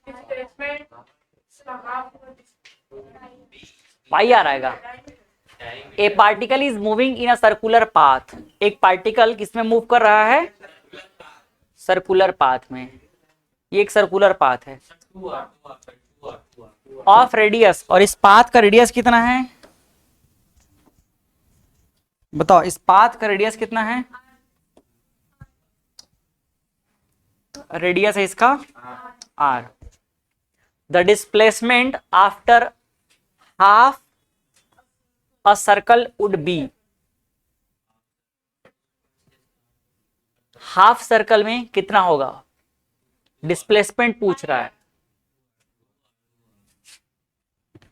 डिस्प्लेसमेंट पाई आ रहेगा। ए particle is moving in a circular path, एक पार्टिकल किसमें मूव कर रहा है, सर्कुलर पाथ में। ये एक सर्कुलर पाथ है ऑफ रेडियस, और इस पाथ का रेडियस कितना है, बताओ इस पाथ का रेडियस कितना है, रेडियस है इसका r। The displacement after half a circle would be, half circle में कितना होगा, डिस्प्लेसमेंट पूछ रहा है।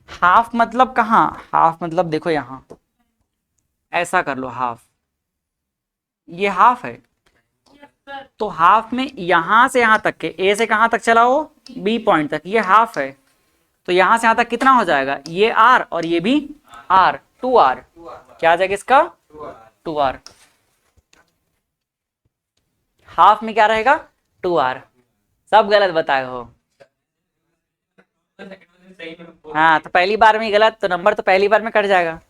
हाफ मतलब कहाँ, हाफ मतलब देखो यहां ऐसा कर लो, हाफ, ये हाफ है, तो हाफ में यहां से यहां तक के, ए से कहां तक चलाओ, बी पॉइंट तक, ये हाफ है, तो यहां से यहां तक कितना हो जाएगा, ये आर और ये भी आर, 2r, क्या आ जाएगा इसका 2r, हाफ में क्या रहेगा 2r। सब गलत बताए हो, हाँ तो पहली बार में गलत, तो नंबर तो पहली बार में कट जाएगा।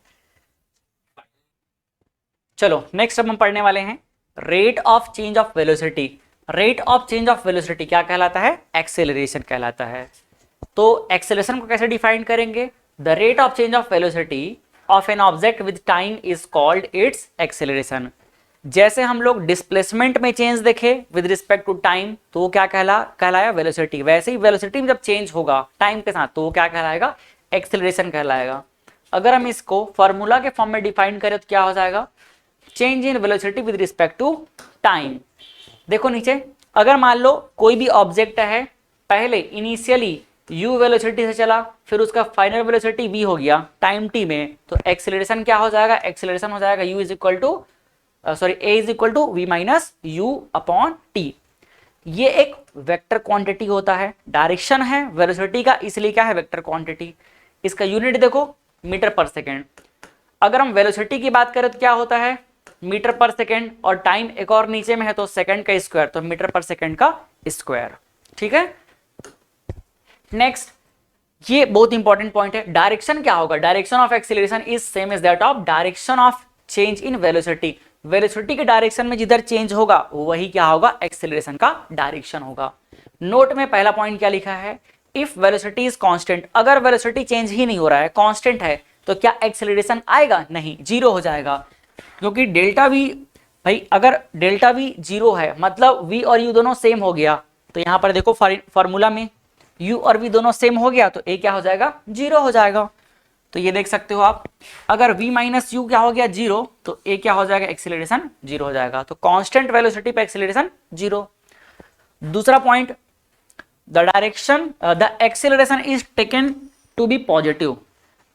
चलो नेक्स्ट अब हम पढ़ने वाले हैं rate of change of velocity. Rate of change of velocity क्या कहलाता है, एक्सेलरेशन कहलाता है। तो एक्सेलरेशन को कैसे डिफाइन करेंगे, the rate of change of velocity of an object with time is called its acceleration. जैसे हम लोग डिस्प्लेसमेंट में चेंज देखे विद रिस्पेक्ट टू टाइम, तो वो क्या कहलाया वेलोसिटी, वैसे ही वेलोसिटी में जब चेंज होगा टाइम के साथ तो वो क्या कहलाएगा, एक्सेलरेशन कहलाएगा। अगर हम इसको फॉर्मूला के फॉर्म में डिफाइन करें तो क्या हो जाएगा, change in velocity with respect to time. देखो नीचे, अगर मान लो कोई भी ऑब्जेक्ट है, पहले इनिशियली u वेलोसिटी से चला, फिर उसका फाइनल वेलोसिटी v हो गया टाइम t में, तो एक्सेलरेशन क्या हो जाएगा, एक्सेलरेशन हो जाएगा u is equal to sorry a is equal to v minus u upon t. ये एक वेक्टर क्वांटिटी होता है, डायरेक्शन है वेलोसिटी का, इसलिए क्या है, वेक्टर क्वांटिटी। इसका यूनिट देखो मीटर पर सेकेंड। अगर हम वेलोसिटी की बात करें तो क्या होता है, मीटर पर सेकेंड, और टाइम एक और नीचे में है तो सेकंड का स्क्वायर, तो मीटर पर सेकेंड का स्क्वायर। ठीक है, नेक्स्ट, ये बहुत इंपॉर्टेंट पॉइंट है, डायरेक्शन क्या होगा, direction of acceleration is same as that of direction of change in velocity. Velocity के डायरेक्शन में जिधर चेंज होगा वही क्या होगा, एक्सीलरेशन का डायरेक्शन होगा। नोट में पहला पॉइंट क्या लिखा है, इफ वेलोसिटी इज कांस्टेंट, अगर वेलोसिटी चेंज ही नहीं हो रहा है, कांस्टेंट है, तो क्या एक्सेलरेशन आएगा, नहीं, जीरो हो जाएगा। क्योंकि डेल्टा वी, भाई अगर डेल्टा वी जीरो है मतलब वी और यू दोनों सेम हो गया, तो यहां पर देखो फॉर्मूला में u और v दोनों सेम हो गया तो a क्या हो जाएगा, जीरो हो जाएगा। तो ये देख सकते हो आप, अगर v माइनस यू क्या हो गया, जीरो, तो a क्या हो जाएगा, एक्सेलरेशन जीरो हो जाएगा। तो कांस्टेंट वेलोसिटी पे एक्सेलरेशन जीरो। दूसरा point, the direction the acceleration is taken to be positive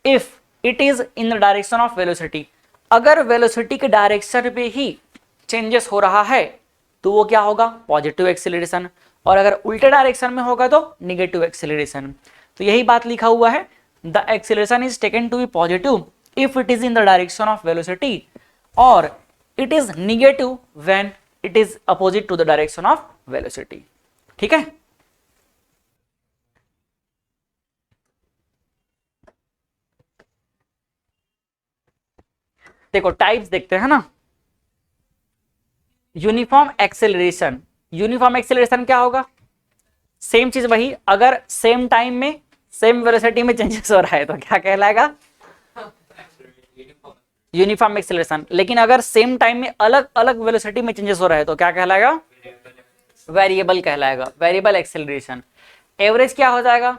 if it is in the direction of velocity. अगर वेलोसिटी के डायरेक्शन पे ही चेंजेस हो रहा है तो वो क्या होगा, पॉजिटिव एक्सेलरेशन, और अगर उल्टे डायरेक्शन में होगा तो निगेटिव एक्सेलरेशन। तो यही बात लिखा हुआ है, the acceleration is taken to be positive if it is in the direction of velocity, और it is negative when it is opposite to the direction of velocity. ठीक है, देखो टाइप्स देखते हैं ना। यूनिफॉर्म एक्सेलरेशन, यूनिफॉर्म एक्सेलरेशन क्या होगा, same चीज वही, अगर सेम टाइम में सेम वेलोसिटी में चेंजेस हो रहा है तो क्या कहलाएगा, यूनिफॉर्म एक्सेलरेशन। लेकिन अगर सेम टाइम में अलग अलग वेलोसिटी में चेंजेस हो रहा है तो क्या कहलाएगा, वेरिएबल कहलाएगा, वेरिएबल एक्सेलरेशन। एवरेज क्या हो जाएगा,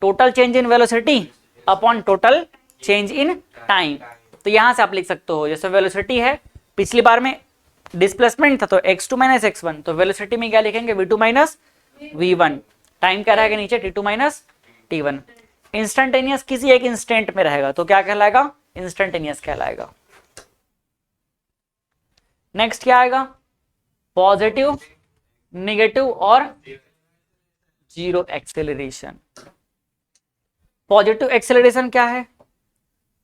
total change in velocity upon total change in time. तो यहां से आप लिख सकते हो, जैसे वेलोसिटी है, पिछली बार में डिस्प्लेसमेंट था तो x2 माइनस x1, तो वेलोसिटी में क्या लिखेंगे, v2 माइनस v1, टाइम क्या रहेगा नीचे, t2 माइनस t1। इंस्टेंटेनियस किसी एक इंस्टेंट में रहेगा तो क्या कहलाएगा, इंस्टेंटेनियस कहलाएगा। नेक्स्ट क्या आएगा, पॉजिटिव, निगेटिव और जीरो एक्सेलरेशन। पॉजिटिव एक्सेलरेशन क्या है,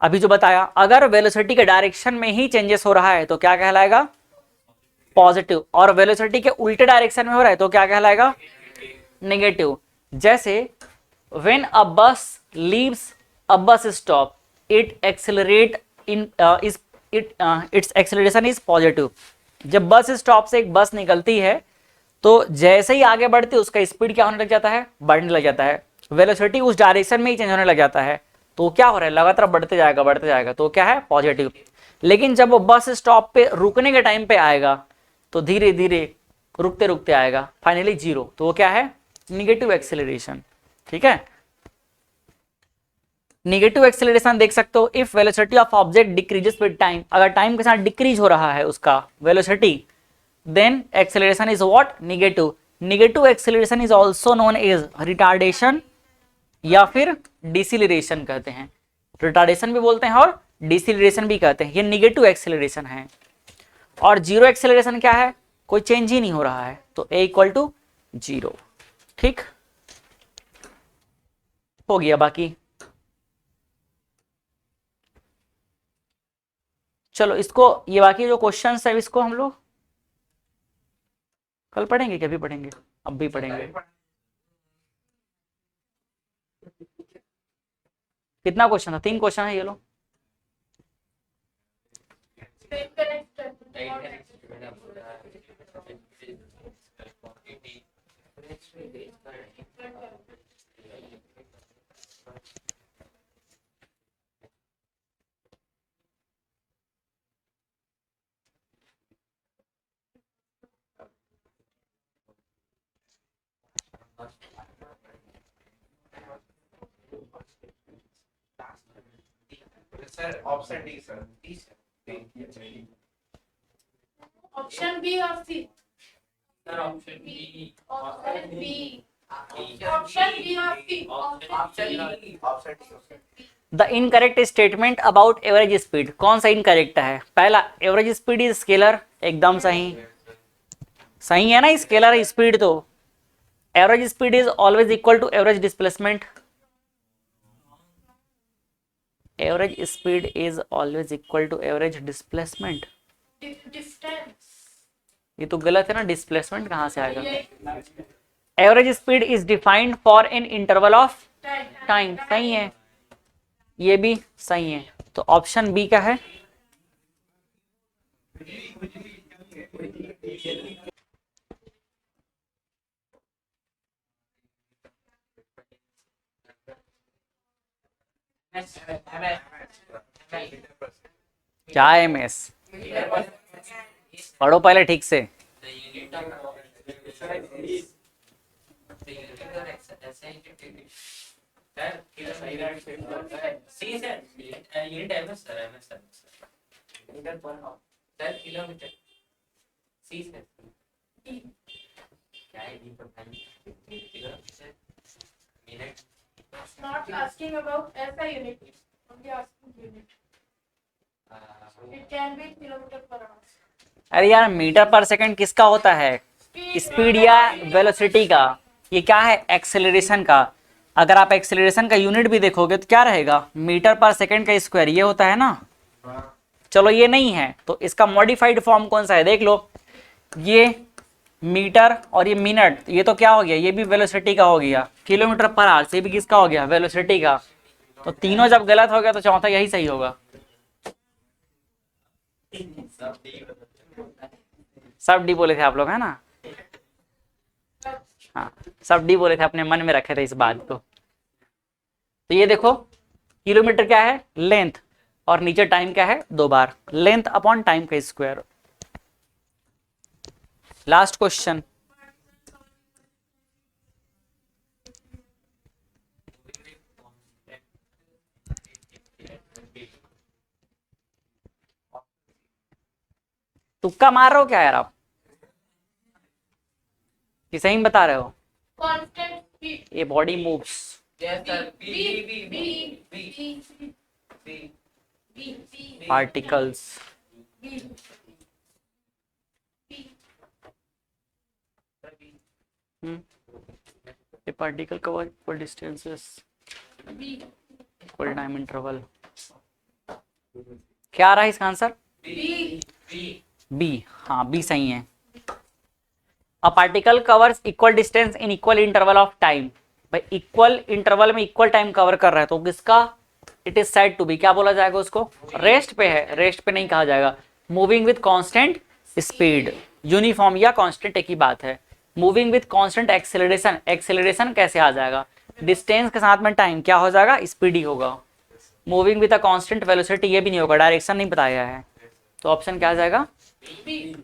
अभी जो बताया, अगर वेलोसिटी के डायरेक्शन में ही चेंजेस हो रहा है तो क्या कहलाएगा, पॉजिटिव, और वेलोसिटी के उल्टे डायरेक्शन में हो रहा है तो क्या कहलाएगा, नेगेटिव। जैसे व्हेन अ बस leaves a bus stop it accelerate in its acceleration is positive. जब बस स्टॉप से एक बस निकलती है तो जैसे ही आगे बढ़ती है उसका स्पीड क्या होने लग जाता है, बढ़ने लग जाता है, वेलोसिटी उस डायरेक्शन में ही चेंज होने लग जाता है, तो क्या हो रहा है, लगातार बढ़ते जाएगा, तो क्या है, पॉजिटिव। लेकिन जब वो बस स्टॉप पे रुकने के टाइम पे आएगा तो धीरे धीरे रुकते रुकते आएगा, फाइनली जीरो, तो वो क्या है, निगेटिव एक्सेलरेशन। ठीक है, निगेटिव एक्सेलरेशन देख सकते हो, if velocity of object decreases with time, अगर टाइम के साथ डिक्रीज हो रहा है उसका velocity, then acceleration is what, negative. Negative acceleration is also known as retardation या फिर डिसिलरेशन कहते हैं, रिटार्डेशन भी बोलते हैं और डिसिलरेशन भी कहते हैं, ये निगेटिव एक्सेलरेशन है। और जीरो एक्सेलरेशन क्या है, कोई चेंज ही नहीं हो रहा है, तो a इक्वल टू जीरो। ठीक हो गया, बाकी चलो इसको, ये बाकी जो क्वेश्चंस है इसको हम लोग कल पढ़ेंगे, क्या भी पढ़ेंगे, अब भी पढ़ेंगे। कितना क्वेश्चन था, 3 क्वेश्चन है ये लो। Same connect sir option D sir D sir option B और C. Sir option B option B. Option B और C. Option D the incorrect statement about average speed, कौन सा इनकरेक्ट है? पहला, एवरेज स्पीड इज स्केलर, एकदम सही, सही है ना, स्केलर स्पीड तो average speed is always equal to average displacement, average speed is always equal to average displacement, distance. ये तो गलत है ना, डिस्प्लेसमेंट कहाँ से आएगा? Average speed is defined for an interval of time, सही है, ये भी सही है, तो ऑप्शन बी का है। क्या है एमएस? पढ़ो पहले ठीक से। The unit of exercise. See sir, unit MS sir, MS sir. Meter per hour. Sir, kilometer. See sir. क्या है D पर time? Kilometer. Minute. Not asking about SI unit. Only asking unit. It can be kilometer per hour. अरे यार, metre पर second किसका होता है? Speed या वेलोसिटी का। ये क्या है? एक्सेलरेशन का। अगर आप एक्सेलरेशन का यूनिट भी देखोगे तो क्या रहेगा? मीटर पर सेकंड का स्क्वायर, ये होता है ना। चलो ये नहीं है तो इसका मॉडिफाइड फॉर्म कौन सा है देख लो। ये मीटर और ये मिनट, ये तो क्या हो गया? ये भी वेलोसिटी का हो गया। किलोमीटर पर आवर से भी किसका हो गया? वेलोसिटी का। तो तीनों जब गलत हो गया तो चौथा यही सही होगा। सब डी बोले थे आप लोग, है ना? हाँ, सब डी बोले थे, अपने मन में रखे थे इस बात को। तो ये देखो, किलोमीटर क्या है? लेंथ, और नीचे टाइम क्या है? 2 बार, लेंथ अपॉन टाइम का स्क्वायर। लास्ट क्वेश्चन, तुक्का मार रहे हो क्या यार आप? कि सही में बता रहे हो? Constant speed. ये body moves. Yes sir. Particles. A particle cover equal distances, equal time interval। क्या आ रहा है इसका आंसर? बी। हाँ, बी सही है। A particle covers equal distance in equal interval of time. भाई इक्वल इंटरवल में इक्वल टाइम कवर कर रहा है तो किसका? It is said to be, क्या बोला जाएगा उसको? रेस्ट पे है, रेस्ट पे नहीं कहा जाएगा। Moving with constant speed, uniform या कांस्टेंट एक ही बात है। Moving with constant acceleration, acceleration कैसे आ जाएगा? डिस्टेंस के साथ में टाइम क्या हो जाएगा? स्पीड ही होगा। Moving with a constant velocity, ये भी नहीं होगा, डायरेक्शन नहीं बताया है। तो ऑप्शन क्या आ जाएगा? बी।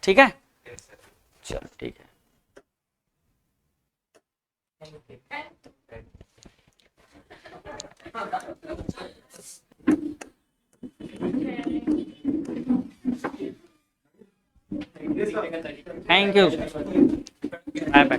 ठीक है, चलो ठीक है। Thank you, bye bye.